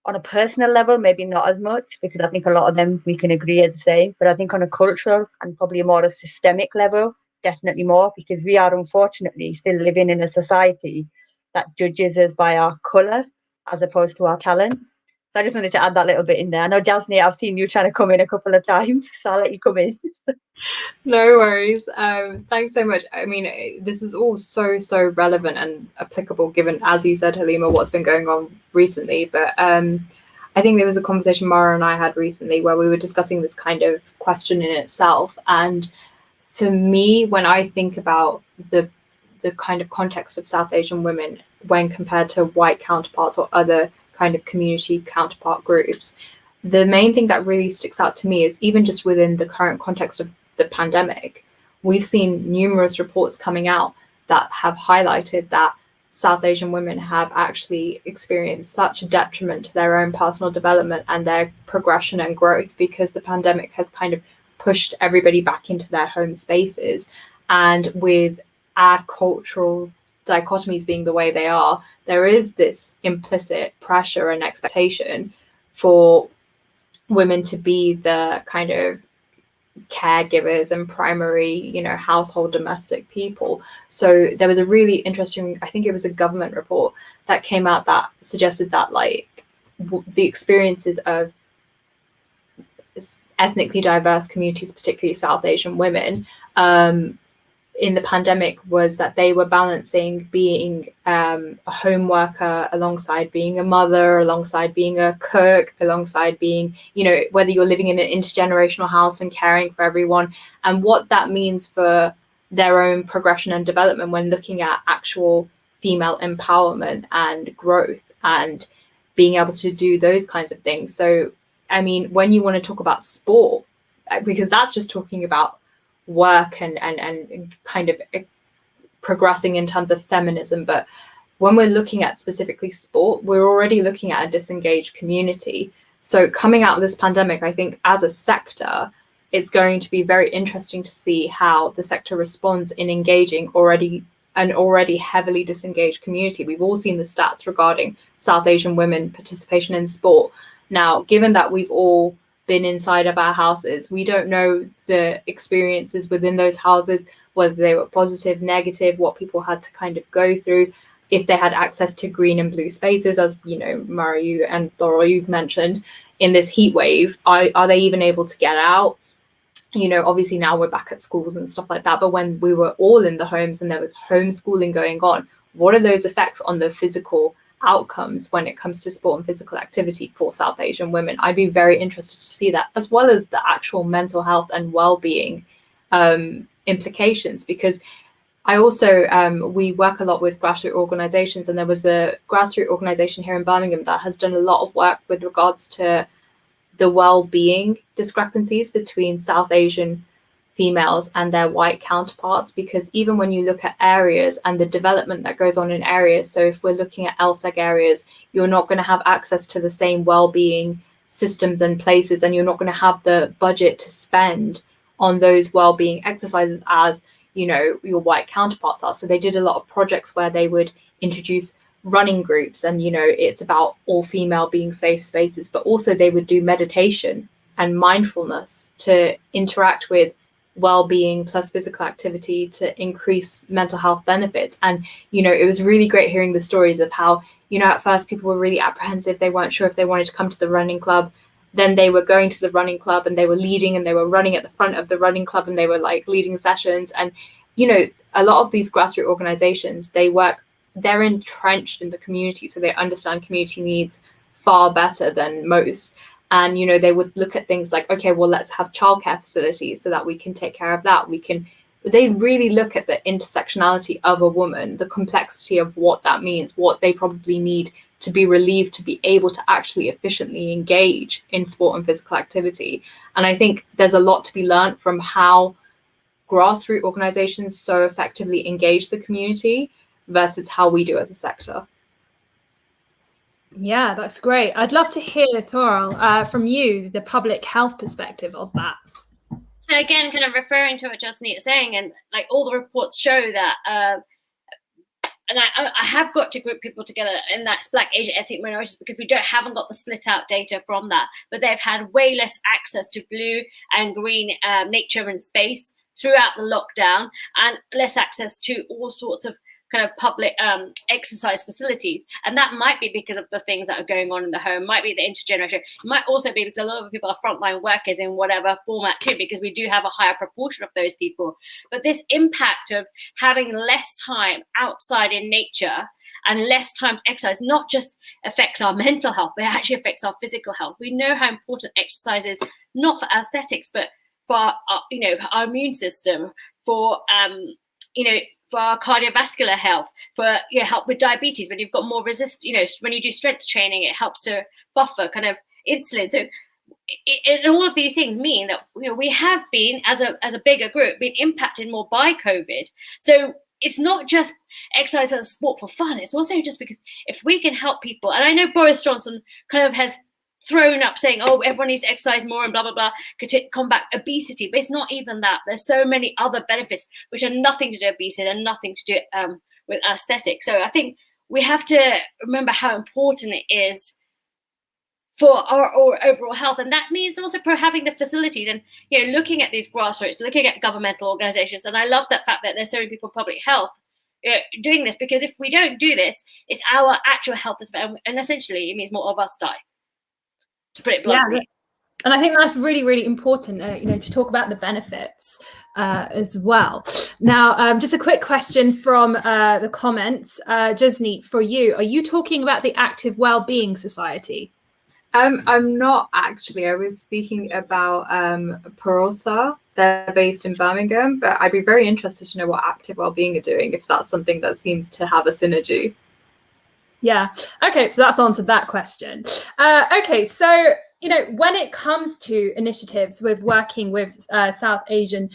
On a personal level, maybe not as much, because I think a lot of them we can agree are the same. But I think on a cultural and probably a more systemic level, definitely more, because we are unfortunately still living in a society that judges us by our colour as opposed to our talent. So I just wanted to add that little bit in there. I know, Jasney, I've seen you trying to come in a couple of times, so I'll let you come in. No worries. Thanks so much. I mean, this is all so relevant and applicable given, as you said, Halima, what's been going on recently. But I think there was a conversation Mara and I had recently where we were discussing this kind of question in itself. And for me, when I think about the kind of context of South Asian women when compared to white counterparts or other kind of community counterpart groups, the main thing that really sticks out to me is even just within the current context of the pandemic, we've seen numerous reports coming out that have highlighted that South Asian women have actually experienced such a detriment to their own personal development and their progression and growth because the pandemic has kind of pushed everybody back into their home spaces. And with our cultural dichotomies being the way they are, there is this implicit pressure and expectation for women to be the kind of caregivers and primary, you know, household domestic people. So there was a really interesting, I think it was a government report that came out that suggested that like the experiences of ethnically diverse communities, particularly South Asian women, in the pandemic was that they were balancing being a home worker alongside being a mother, alongside being a cook, alongside being, you know, whether you're living in an intergenerational house and caring for everyone, and what that means for their own progression and development when looking at actual female empowerment and growth and being able to do those kinds of things. So, I mean, when you want to talk about sport, because that's just talking about work and kind of progressing in terms of feminism, but when we're looking at specifically sport, we're already looking at a disengaged community. So coming out of this pandemic, I think as a sector, it's going to be very interesting to see how the sector responds in engaging an already heavily disengaged community. We've all seen the stats regarding South Asian women participation in sport. Now, given that we've all been inside of our houses, we don't know the experiences within those houses, whether they were positive, negative, what people had to kind of go through, if they had access to green and blue spaces, as you know, Mara, you and Laurel, you've mentioned, in this heat wave, are they even able to get out? You know, obviously now we're back at schools and stuff like that, but when we were all in the homes and there was homeschooling going on, what are those effects on the physical outcomes when it comes to sport and physical activity for South Asian women? I'd be very interested to see that, as well as the actual mental health and well-being implications, because I also, we work a lot with grassroots organizations, and there was a grassroots organization here in Birmingham that has done a lot of work with regards to the well-being discrepancies between South Asian females and their white counterparts, because even when you look at areas and the development that goes on in areas, so if we're looking at LSEG areas, you're not going to have access to the same well-being systems and places, and you're not going to have the budget to spend on those well-being exercises as, you know, your white counterparts are. So they did a lot of projects where they would introduce running groups, and you know, it's about all female being safe spaces, but also they would do meditation and mindfulness to interact with well-being plus physical activity to increase mental health benefits. And you know, it was really great hearing the stories of how, you know, at first people were really apprehensive, they weren't sure if they wanted to come to the running club, then they were going to the running club and they were leading and they were running at the front of the running club and they were like leading sessions. And you know, a lot of these grassroots organizations, they're entrenched in the community, so they understand community needs far better than most. And you know, they would look at things like, okay, well, let's have childcare facilities so that we can take care of that. They really look at the intersectionality of a woman, the complexity of what that means, what they probably need to be relieved to be able to actually efficiently engage in sport and physical activity. And I think there's a lot to be learned from how grassroots organizations so effectively engage the community versus how we do as a sector. Yeah, that's great. I'd love to hear, Toral, from you, the public health perspective of that. So again, kind of referring to what Jasneet is saying, and like all the reports show that, and I have got to group people together, and that's Black, Asian, ethnic minorities, because we haven't got the split out data from that, but they've had way less access to blue and green nature and space throughout the lockdown, and less access to all sorts of kind of public exercise facilities. And that might be because of the things that are going on in the home, might be the intergeneration, it might also be because a lot of people are frontline workers in whatever format too, because we do have a higher proportion of those people. But this impact of having less time outside in nature and less time to exercise not just affects our mental health, but it actually affects our physical health. We know how important exercise is, not for aesthetics, but for our, you know, our immune system, for you know, for our cardiovascular health, for, you know, help with diabetes. When you've got more you know, when you do strength training, it helps to buffer kind of insulin. So and all of these things mean that, you know, we have been, as a bigger group, been impacted more by COVID. So it's not just exercise as a sport for fun. It's also just because if we can help people, and I know Boris Johnson kind of has thrown up saying, oh, everyone needs to exercise more and blah, blah, blah, to combat obesity. But it's not even that. There's so many other benefits which are nothing to do with obesity and nothing to do with aesthetics. So I think we have to remember how important it is for our overall health. And that means also having the facilities and, you know, looking at these grassroots, looking at governmental organizations. And I love that fact that there's so many people in public health doing this, because if we don't do this, it's our actual health, and essentially it means more of us die, to put it bluntly. Yeah. And I think that's really, really important, you know, to talk about the benefits as well. Now, just a quick question from the comments. Jasneet, for you, are you talking about the Active Wellbeing Society? I'm not actually. I was speaking about Perosa. They're based in Birmingham, but I'd be very interested to know what Active Wellbeing are doing, if that's something that seems to have a synergy. Yeah. Okay. So that's answered that question. Okay. So, you know, when it comes to initiatives with working with South Asian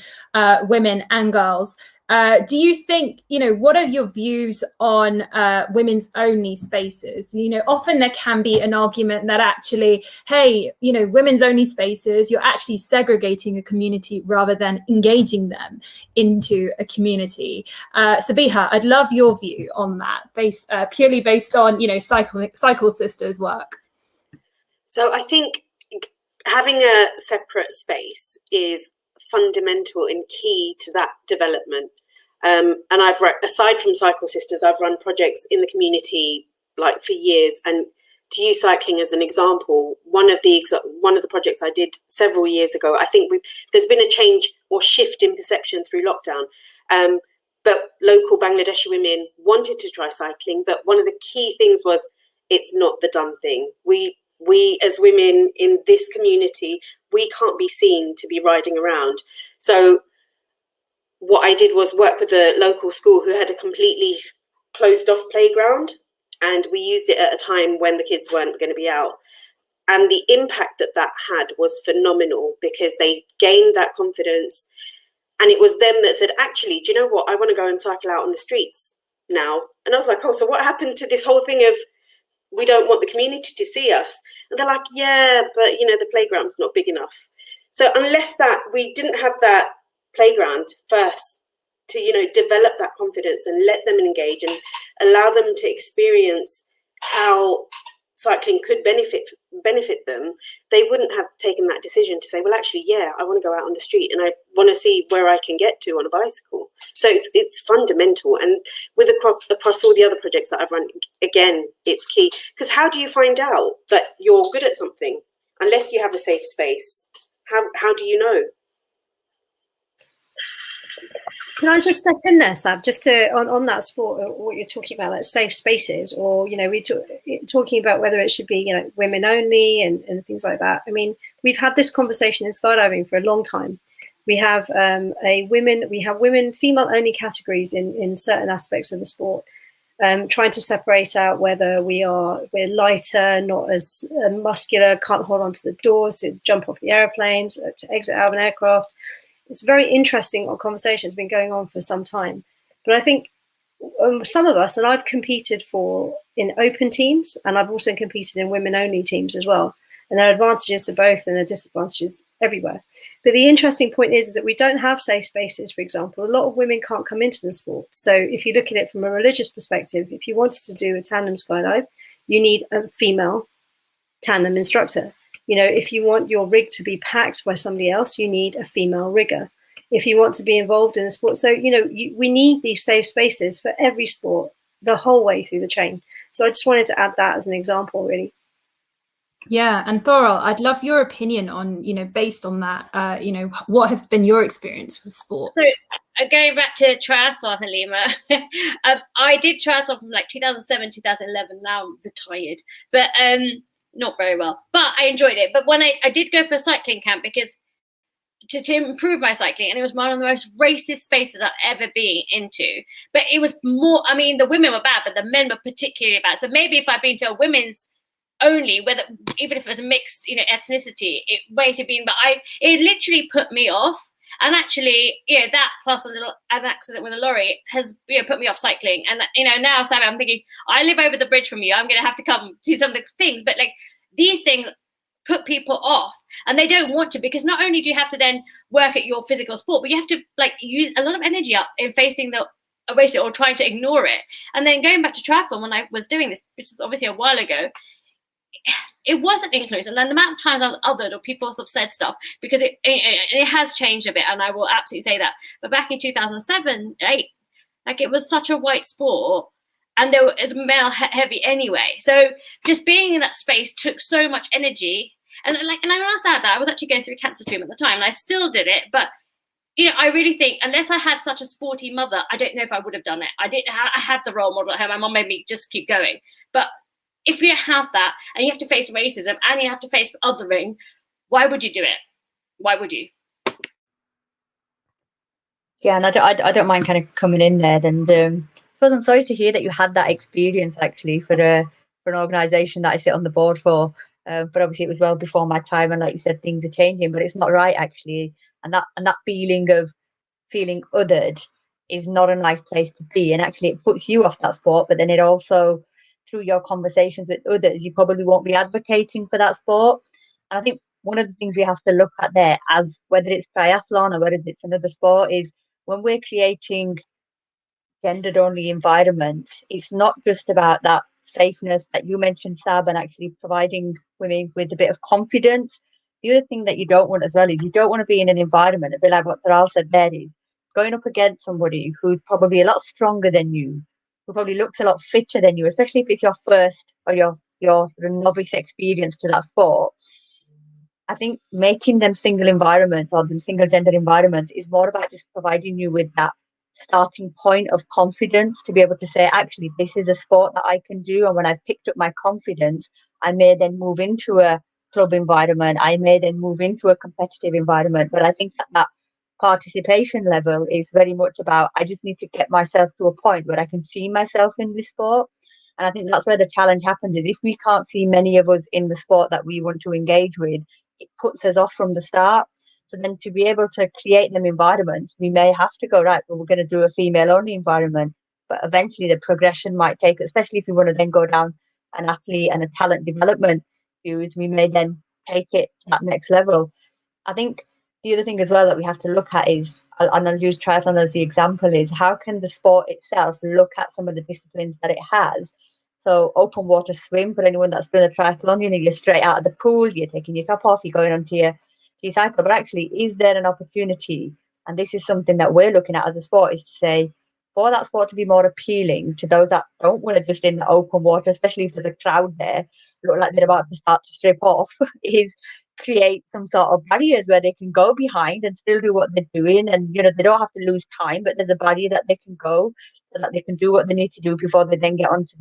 women and girls, Do you think, what are your views on women's only spaces? Often there can be an argument that actually, hey, women's only spaces, you're actually segregating a community rather than engaging them into a community. Sabiha, I'd love your view on that, purely based on, Cycle Sisters work. So I think having a separate space is fundamental and key to that development. And aside from Cycle Sisters, I've run projects in the community like for years. And to use cycling as an example, one of the projects I did several years ago, I think there's been a change or shift in perception through lockdown. But local Bangladeshi women wanted to try cycling, but one of the key things was it's not the done thing. We as women in this community, we can't be seen to be riding around. So what I did was work with a local school who had a completely closed off playground, and we used it at a time when the kids weren't going to be out. And the impact that had was phenomenal, because they gained that confidence. And it was them that said, actually, do you know what? I want to go and cycle out on the streets now. And I was like, oh, so what happened to this whole thing of we don't want the community to see us? And they're like, yeah, but the playground's not big enough. So unless we didn't have that playground first to develop that confidence and let them engage and allow them to experience how cycling could benefit them, they wouldn't have taken that decision to say, well, actually, yeah, I want to go out on the street and I want to see where I can get to on a bicycle. So it's fundamental. And with across all the other projects that I've run, again, it's key, because how do you find out that you're good at something unless you have a safe space? How do you know? Can I just step in there, Sab, just to on that sport, what you're talking about, like safe spaces, or we're talking about whether it should be women only and things like that. I mean, we've had this conversation in skydiving for a long time. We have women female only categories in certain aspects of the sport, trying to separate out whether we're lighter, not as muscular, can't hold onto the doors to jump off the airplanes, to exit out of an aircraft. It's very interesting conversation. It's been going on for some time. But I think some of us, and I've competed in open teams, and I've also competed in women-only teams as well. And there are advantages to both and there are disadvantages everywhere. But the interesting point is that we don't have safe spaces, for example. A lot of women can't come into the sport. So if you look at it from a religious perspective, if you wanted to do a tandem skydive, you need a female tandem instructor. If you want your rig to be packed by somebody else, you need a female rigger. If you want to be involved in the sport. So, we need these safe spaces for every sport, the whole way through the chain. So I just wanted to add that as an example, really. Yeah, and Thorol, I'd love your opinion on, based on that, what has been your experience with sports? So going back to triathlon, Halima, I did triathlon from like 2007, 2011. Now I'm retired, but not very well, but I enjoyed it. But when I did go for a cycling camp, because to improve my cycling, and it was one of the most racist spaces I've ever been into. But it was more, I mean, the women were bad, but the men were particularly bad. So maybe if I'd been to a women's only, whether even if it was a mixed, ethnicity, it might have been. But it literally put me off. And actually, that plus an accident with a lorry has, put me off cycling. And now, Saba, I'm thinking, I live over the bridge from you. I'm going to have to come do some of the things. But like these things put people off, and they don't want to, because not only do you have to then work at your physical sport, but you have to like use a lot of energy up in facing the race or trying to ignore it. And then going back to triathlon, when I was doing this, which is obviously a while ago, it wasn't inclusive. And the amount of times I was othered or people have said stuff, because it has changed a bit, and I will absolutely say that. But back in 2007, 8, like it was such a white sport, and there was male heavy anyway. So just being in that space took so much energy. And I was sad that I was actually going through cancer treatment at the time, and I still did it. But I really think unless I had such a sporty mother, I don't know if I would have done it. I had the role model at home. My mom made me just keep going. But if you have that, and you have to face racism, and you have to face othering, why would you do it? Why would you? Yeah, and I don't mind kind of coming in there. And I suppose I'm sorry to hear that you had that experience actually for an organisation that I sit on the board for. But obviously it was well before my time, and like you said, things are changing. But it's not right actually, and that feeling of feeling othered is not a nice place to be. And actually it puts you off that sport, but then it also, through your conversations with others, you probably won't be advocating for that sport. And I think one of the things we have to look at there, as whether it's triathlon or whether it's another sport, is when we're creating gendered only environments, it's not just about that safeness that you mentioned, Sab, and actually providing women with a bit of confidence. The other thing that you don't want as well is you don't want to be in an environment, a bit like what Ratol said there, is going up against somebody who's probably a lot stronger than you, who probably looks a lot fitter than you, especially if it's your first or your novice experience to that sport. I think making them single environments or them single gender environments is more about just providing you with that starting point of confidence to be able to say, actually, this is a sport that I can do. And when I've picked up my confidence, I may then move into a club environment. I may then move into a competitive environment. But I think that participation level is very much about, I just need to get myself to a point where I can see myself in this sport. And I think that's where the challenge happens, is if we can't see many of us in the sport that we want to engage with, it puts us off from the start. So then to be able to create them environments, we may have to go, right, well, we're going to do a female only environment. But eventually the progression might take, especially if we want to then go down an athlete and a talent development views, we may then take it to that next level. I think the other thing as well that we have to look at is, and I'll use triathlon as the example, is how can the sport itself look at some of the disciplines that it has. So open water swim, for anyone that's done a triathlon, you're straight out of the pool, you're taking your top off, you're going onto your cycle. But actually, is there an opportunity? And this is something that we're looking at as a sport, is to say, for that sport to be more appealing to those that don't want to just in the open water, especially if there's a crowd there, look like they're about to start to strip off, is create some sort of barriers where they can go behind and still do what they're doing. And, they don't have to lose time, but there's a barrier that they can go so that they can do what they need to do before they then get onto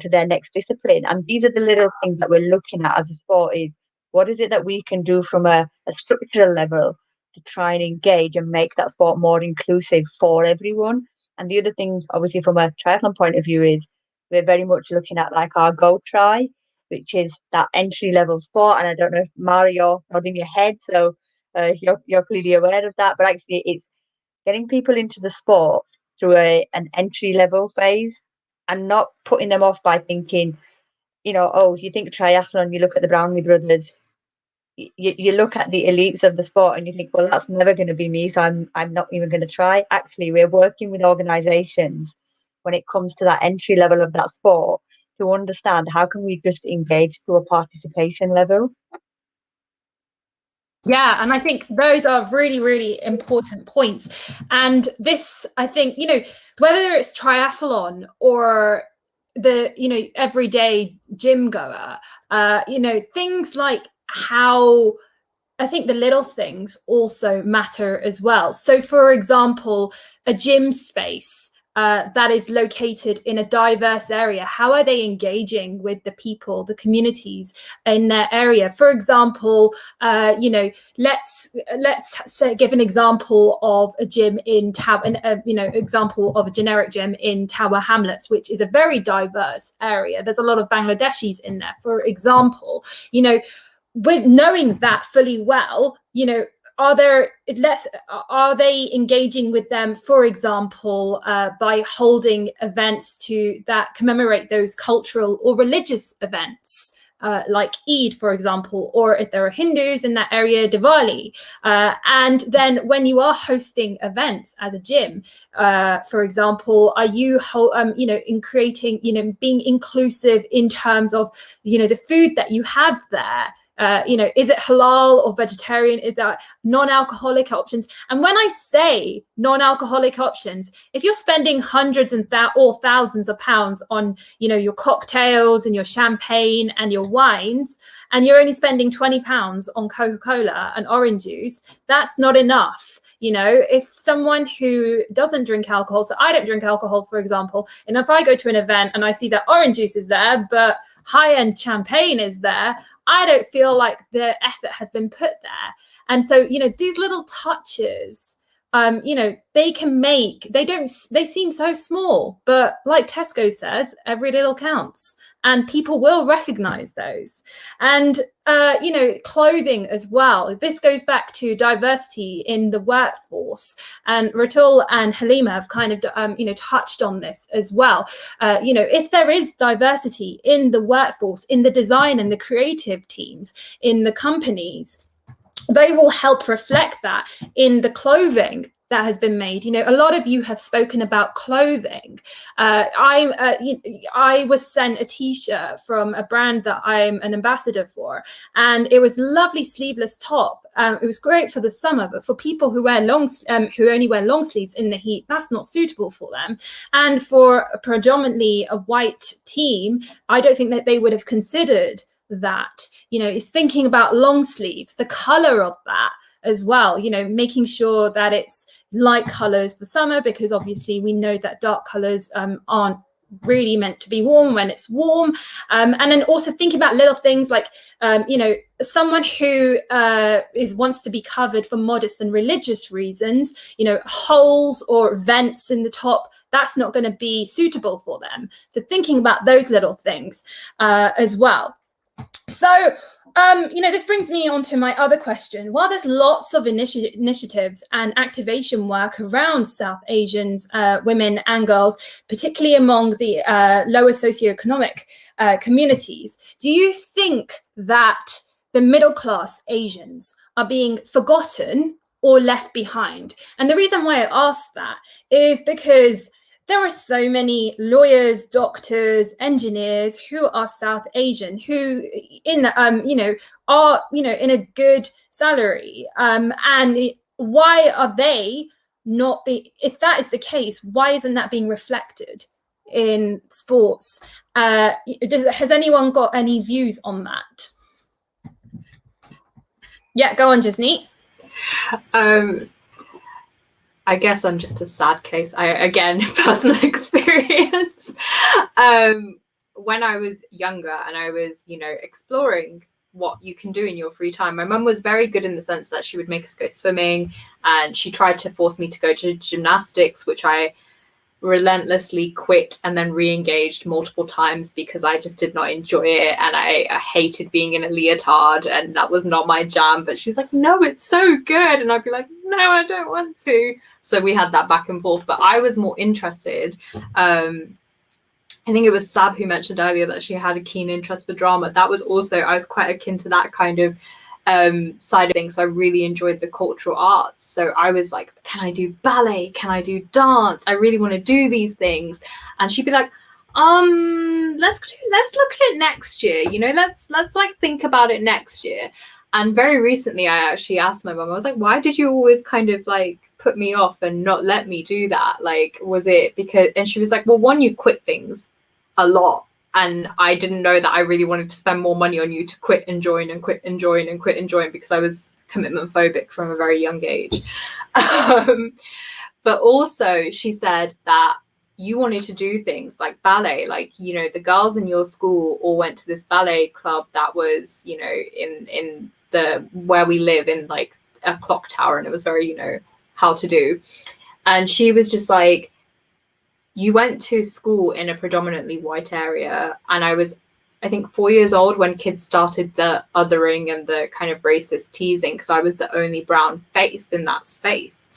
their next discipline. And these are the little things that we're looking at as a sport, is what is it that we can do from a structural level to try and engage and make that sport more inclusive for everyone. And the other thing, obviously, from a triathlon point of view, is we're very much looking at like our Go Try, which is that entry level sport. And I don't know if Mara, you're nodding your head, so you're clearly aware of that. But actually, it's getting people into the sport through an entry level phase, and not putting them off by thinking, oh, you think triathlon, you look at the Brownlee brothers, you look at the elites of the sport and you think, well, that's never going to be me, so I'm not even going to try. Actually, we're working with organizations when it comes to that entry level of that sport to understand how can we just engage to a participation level. Yeah, and I think those are really, really important points. And this, I think, whether it's triathlon or the, everyday gym goer, things like how I think the little things also matter as well. So, for example, a gym space that is located in a diverse area, how are they engaging with the people, the communities in their area? For example, let's say, give an example of a gym in example of a generic gym in Tower Hamlets, which is a very diverse area. There's a lot of Bangladeshis in there, for example. With knowing that fully well, are they engaging with them, for example, by holding events that commemorate those cultural or religious events, like Eid, for example, or if there are Hindus in that area, Diwali. And then when you are hosting events as a gym, for example, are you, in creating, being inclusive in terms of, the food that you have there? Is it halal or vegetarian? Is that non-alcoholic options? And when I say non-alcoholic options, if you're spending hundreds or thousands of pounds on, your cocktails and your champagne and your wines, and you're only spending £20 on Coca-Cola and orange juice, that's not enough. If someone who doesn't drink alcohol, so I don't drink alcohol, for example, and if I go to an event and I see that orange juice is there, but high-end champagne is there, I don't feel like the effort has been put there. And so, these little touches they seem so small, but like Tesco says, every little counts, and people will recognize those. And clothing as well, this goes back to diversity in the workforce, and Ratol and Halima have kind of touched on this as well. If there is diversity in the workforce, in the design and the creative teams in the companies, they will help reflect that in the clothing that has been made. A lot of you have spoken about clothing. I was sent a t-shirt from a brand that I'm an ambassador for, and it was a lovely sleeveless top. It was great for the summer, but for people who wear who only wear long sleeves in the heat, that's not suitable for them. And for predominantly a white team, I don't think that they would have considered that. Is thinking about long sleeves, the color of that as well, making sure that it's light colors for summer, because obviously we know that dark colors aren't really meant to be worn when it's warm. And then also thinking about little things like, someone who wants to be covered for modest and religious reasons, holes or vents in the top, that's not going to be suitable for them. So thinking about those little things as well. So, this brings me on to my other question. While there's lots of initiatives and activation work around South Asians, women and girls, particularly among the lower socioeconomic communities, do you think that the middle class Asians are being forgotten or left behind? And the reason why I ask that is because there are so many lawyers, doctors, engineers who are South Asian, who are in a good salary. And why are they not if that is the case, why isn't that being reflected in sports? Has anyone got any views on that? Yeah, go on, Jasneet. I guess I'm just a sad case. Again, personal experience. When I was younger and I was, exploring what you can do in your free time, my mum was very good in the sense that she would make us go swimming, and she tried to force me to go to gymnastics, which I relentlessly quit and then re-engaged multiple times because I just did not enjoy it, and I hated being in a leotard, and that was not my jam. But she was like, no, it's so good, and I'd be like, no, I don't want to. So we had that back and forth, but I was more interested. I think it was Sab who mentioned earlier that she had a keen interest for drama. That was also, I was quite akin to that kind of side of things. So I really enjoyed the cultural arts. So I was like, can I do ballet? Can I do dance? I really want to do these things. And she'd be like, let's look at it next year. Let's like think about it next year. And very recently I actually asked my mum, I was like, why did you always kind of like put me off and not let me do that? Like, was it because, and she was like, well, one, you quit things a lot. And I didn't know that I really wanted to spend more money on you to quit and join and quit and join and quit and join, because I was commitment phobic from a very young age. But also she said that you wanted to do things like ballet, like, the girls in your school all went to this ballet club that was, in the, where we live, in like a clock tower, and it was very, how to do. And she was just like, you went to school in a predominantly white area, and I was, I think, 4 years old when kids started the othering and the kind of racist teasing, because I was the only brown face in that space.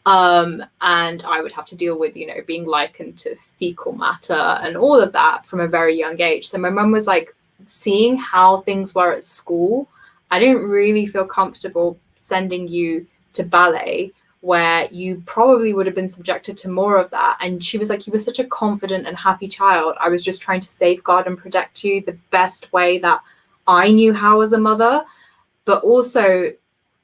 And I would have to deal with, being likened to fecal matter and all of that from a very young age. So my mum was like, seeing how things were at school, I didn't really feel comfortable sending you to ballet, where you probably would have been subjected to more of that. And she was like, you were such a confident and happy child. I was just trying to safeguard and protect you the best way that I knew how as a mother. But also,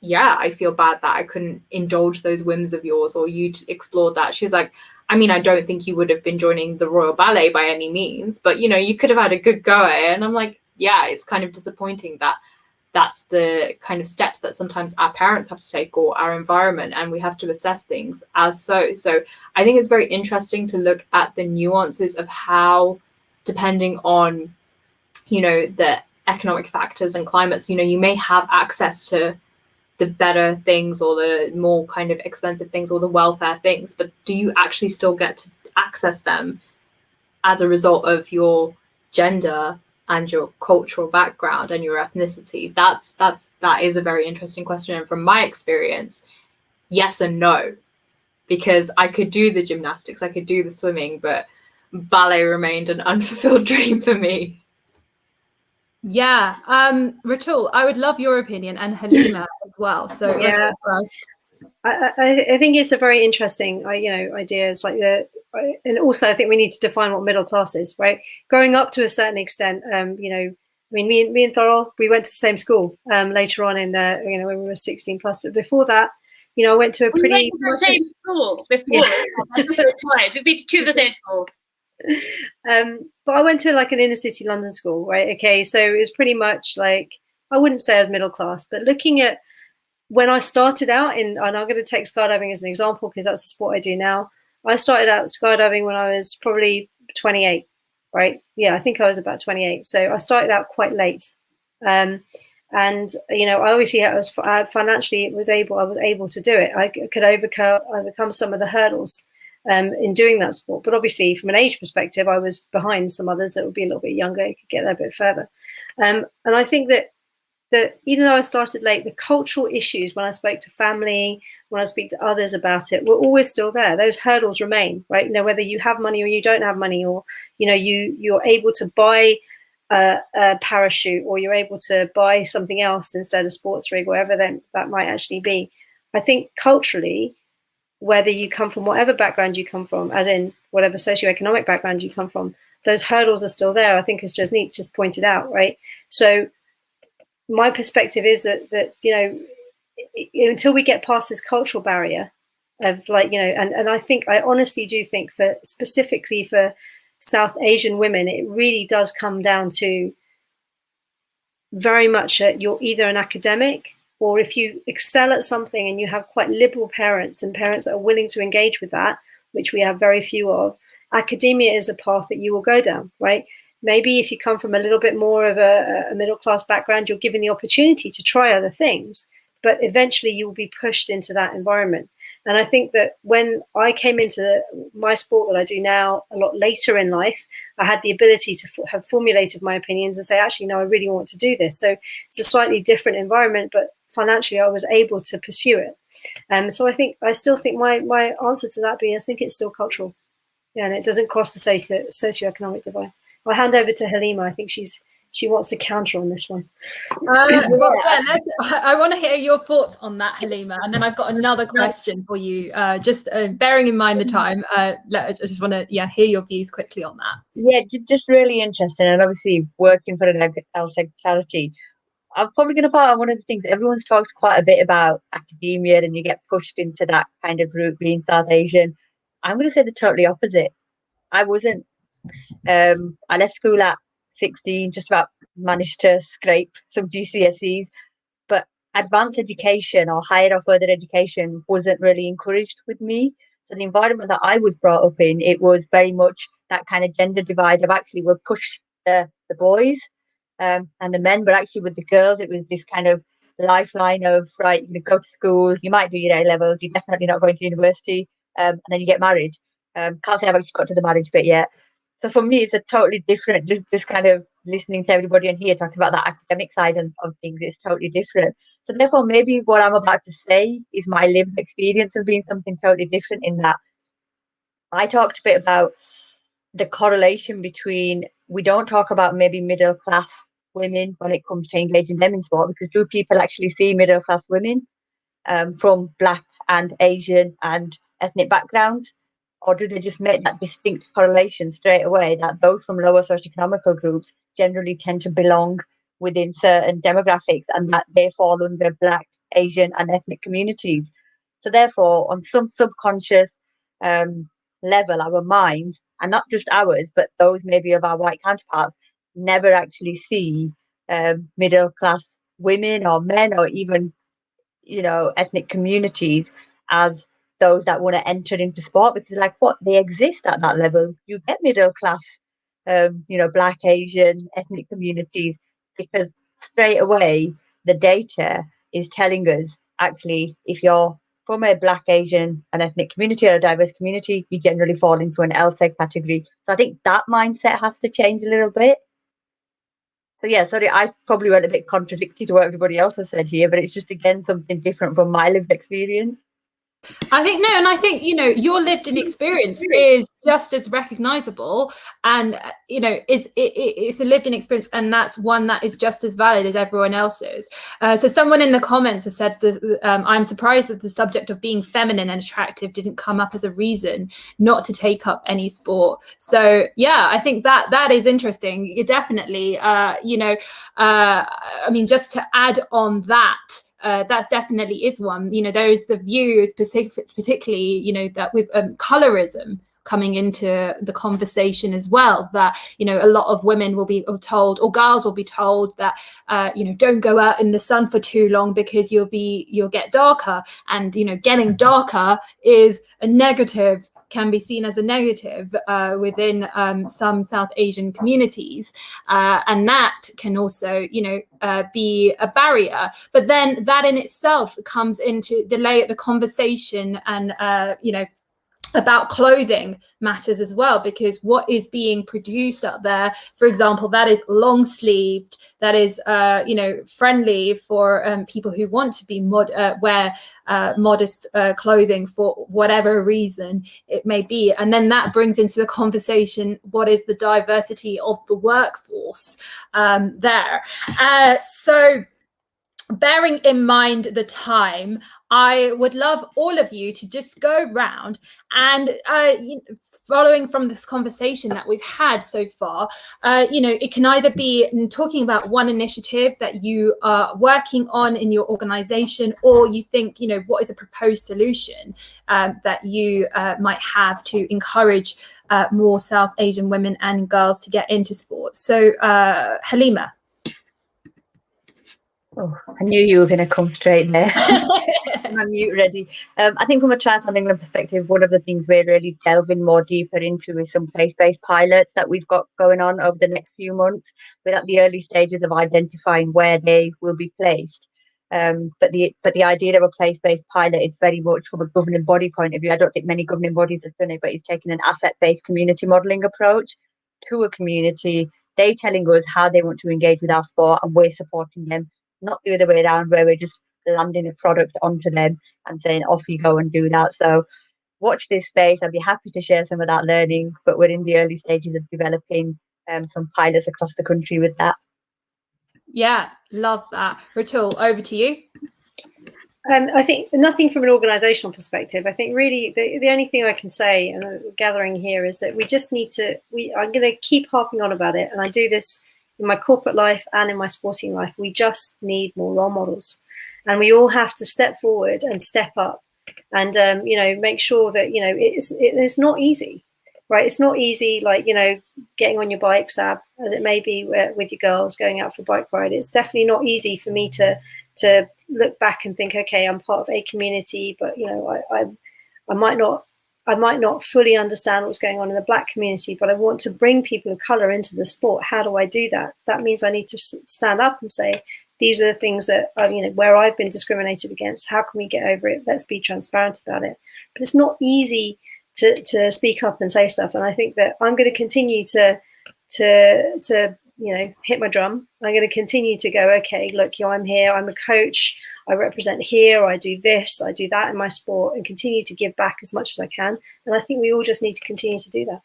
yeah, I feel bad that I couldn't indulge those whims of yours, or you explored that. She's like, I mean, I don't think you would have been joining the Royal Ballet by any means, but, you could have had a good go at it. And I'm like, yeah, it's kind of disappointing that that's the kind of steps that sometimes our parents have to take, or our environment, and we have to assess things as so. So I think it's very interesting to look at the nuances of how, depending on, the economic factors and climates, you may have access to the better things or the more kind of expensive things or the welfare things, but do you actually still get to access them as a result of your gender and your cultural background and your ethnicity? That is a very interesting question. And from my experience, yes and no, because I could do the gymnastics, I could do the swimming, but ballet remained an unfulfilled dream for me. Yeah, Ratol, I would love your opinion, and Halima as well. So Yeah. Ratol first. I think it's a very interesting, idea. It's like and also I think we need to define what middle class is, right? Growing up to a certain extent, I mean, me and Thorol, we went to the same school later on in the, when we were 16 plus, but before that, I went to a We pretty went to the same school before. I've been to twice. We've been to two of the same school. But I went to like an inner city London school, right? Okay, so it was pretty much like, I wouldn't say I was middle class, but looking at when I started out and I'm going to take skydiving as an example because that's the sport I do now. I started out skydiving when I was probably 28, right? Yeah, I think I was about 28. So I started out quite late. And I obviously I was financially I was able to do it. I could overcome some of the hurdles in doing that sport. But obviously, from an age perspective, I was behind some others that would be a little bit younger, could get there a bit further. And I think that even though I started late, the cultural issues when I spoke to family, when I speak to others about it, were always still there. Those hurdles remain, right? Whether you have money or you don't have money, or you're able to buy a parachute, or you're able to buy something else instead of sports rig, whatever that might actually be. I think culturally, whether you come from whatever background you come from, as in whatever socioeconomic background you come from, those hurdles are still there. I think, as Jasneet's just pointed out, right? So my perspective is that until we get past this cultural barrier of and I honestly do think specifically for South Asian women, it really does come down to very much you're either an academic, or if you excel at something and you have quite liberal parents and parents that are willing to engage with that, which we have very few of, academia is a path that you will go down, right? Maybe if you come from a little bit more of a middle-class background, you're given the opportunity to try other things, but eventually you will be pushed into that environment. And I think that when I came into my sport that I do now a lot later in life, I had the ability to have formulated my opinions and say, actually, no, I really want to do this. So it's a slightly different environment, but financially I was able to pursue it. So I still think my answer to that being, I think it's still cultural. Yeah, and it doesn't cross the socioeconomic divide. I'll hand over to Halima. I think she wants to counter on this one. I want to hear your thoughts on that, Halima, and then I've got another question for you. Just bearing in mind the time, I just want to hear your views quickly on that. Yeah, just really interesting, and obviously working for an LSEG charity. I'm probably going to part on one of the things everyone's talked quite a bit about academia, and you get pushed into that kind of route being South Asian. I'm going to say the totally opposite. I wasn't. I left school at 16, just about managed to scrape some GCSEs, but advanced education or higher or further education wasn't really encouraged with me. So the environment that I was brought up in, it was very much that kind of gender divide of actually we'll push the boys and the men, but actually with the girls, it was this kind of lifeline of, right, you're going to go to school, you might do your A-levels, you're definitely not going to university, and then you get married. Can't say I've actually got to the marriage bit yet. So for me, it's a totally different, just kind of listening to everybody in here talking about that academic side of things, it's totally different. So therefore, maybe what I'm about to say is my lived experience of being something totally different, in that I talked a bit about the correlation between, we don't talk about maybe middle class women when it comes to engaging them in sport, because do people actually see middle class women from Black and Asian and ethnic backgrounds? Or do they just make that distinct correlation straight away that those from lower socioeconomical groups generally tend to belong within certain demographics and that they fall under Black, Asian and ethnic communities? So therefore, on some subconscious level, our minds, and not just ours, but those maybe of our white counterparts, never actually see middle class women or men or even, ethnic communities as those that want to enter into sport, because like what, they exist at that level. You get middle class, Black, Asian, ethnic communities, because straight away the data is telling us actually, if you're from a Black, Asian, and ethnic community or a diverse community, you generally fall into an LSEG category. So I think that mindset has to change a little bit. So yeah, sorry, I probably went a bit contradictory to what everybody else has said here, but it's just, again, something different from my lived experience. I think no, and I think, you know, your lived in experience is just as recognizable, and it's a lived in experience, and that's one that is just as valid as everyone else's. So someone in the comments has said that I'm surprised that the subject of being feminine and attractive didn't come up as a reason not to take up any sport. So yeah, I think that is interesting. You definitely I mean, just to add on that, that definitely is one. You know, there is the view, particularly, you know, that with colorism coming into the conversation as well, that, you know, a lot of women will be told, or girls will be told, that you know, don't go out in the sun for too long because you'll get darker, and, you know, getting darker is a negative, can be seen as a negative within some South Asian communities, and that can also, you know, be a barrier. But then that in itself comes into the conversation, and you know, about clothing matters as well, because what is being produced out there, for example, that is long sleeved, that is you know, friendly for people who want to be wear modest clothing for whatever reason it may be. And then that brings into the conversation, what is the diversity of the workforce there. So bearing in mind the time, I would love all of you to just go round and, following from this conversation that we've had so far, you know, it can either be talking about one initiative that you are working on in your organization, or you think, you know, what is a proposed solution that you might have to encourage more South Asian women and girls to get into sports. So Halima. Oh, I knew you were going to come straight there. I'm mute ready. I think from a Triathlon England perspective, one of the things we're really delving more deeper into is some place-based pilots that we've got going on over the next few months. We're at the early stages of identifying where they will be placed. But the idea of a place-based pilot is very much from a governing body point of view. I don't think many governing bodies have done it, but it's taken an asset-based community modelling approach to a community. They're telling us how they want to engage with our sport, and we're supporting them. Not the other way around, where we're just landing a product onto them and saying, off you go and do that. So watch this space. I'd be happy to share some of that learning, but we're in the early stages of developing some pilots across the country with that. Yeah, love that. Ratol, over to you. I think nothing from an organisational perspective. I think really the only thing I can say, and gathering here, is that we just need to, I'm going to keep harping on about it, and I do this in my corporate life and in my sporting life. We just need more role models, and we all have to step forward and step up, and you know, make sure that, you know, it's not easy, right? It's not easy, like, you know, getting on your bike, Sab, as it may be with your girls going out for a bike ride. It's definitely not easy for me to look back and think, okay, I'm part of a community, but, you know, I might not fully understand what's going on in the Black community, but I want to bring people of colour into the sport. How do I do that? That means I need to stand up and say, these are the things that, you know, where I've been discriminated against. How can we get over it? Let's be transparent about it. But it's not easy to speak up and say stuff. And I think that I'm going to continue to you know, hit my drum. I'm going to continue to go, okay, look, I'm here, I'm a coach, I represent here, I do this, I do that in my sport, and continue to give back as much as I can. And I think we all just need to continue to do that.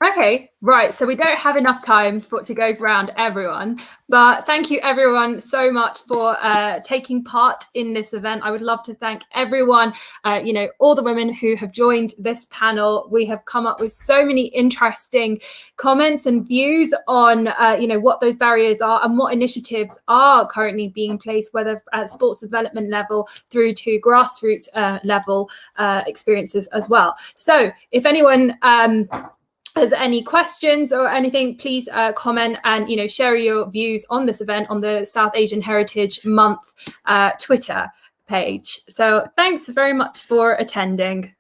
Okay, right. So we don't have enough time to go around everyone, but thank you everyone so much for taking part in this event. I would love to thank everyone, you know, all the women who have joined this panel. We have come up with so many interesting comments and views on, you know, what those barriers are and what initiatives are currently being placed, whether at sports development level through to grassroots level experiences as well. So if anyone has any questions or anything, please comment and, you know, share your views on this event on the South Asian Heritage Month Twitter page. So thanks very much for attending.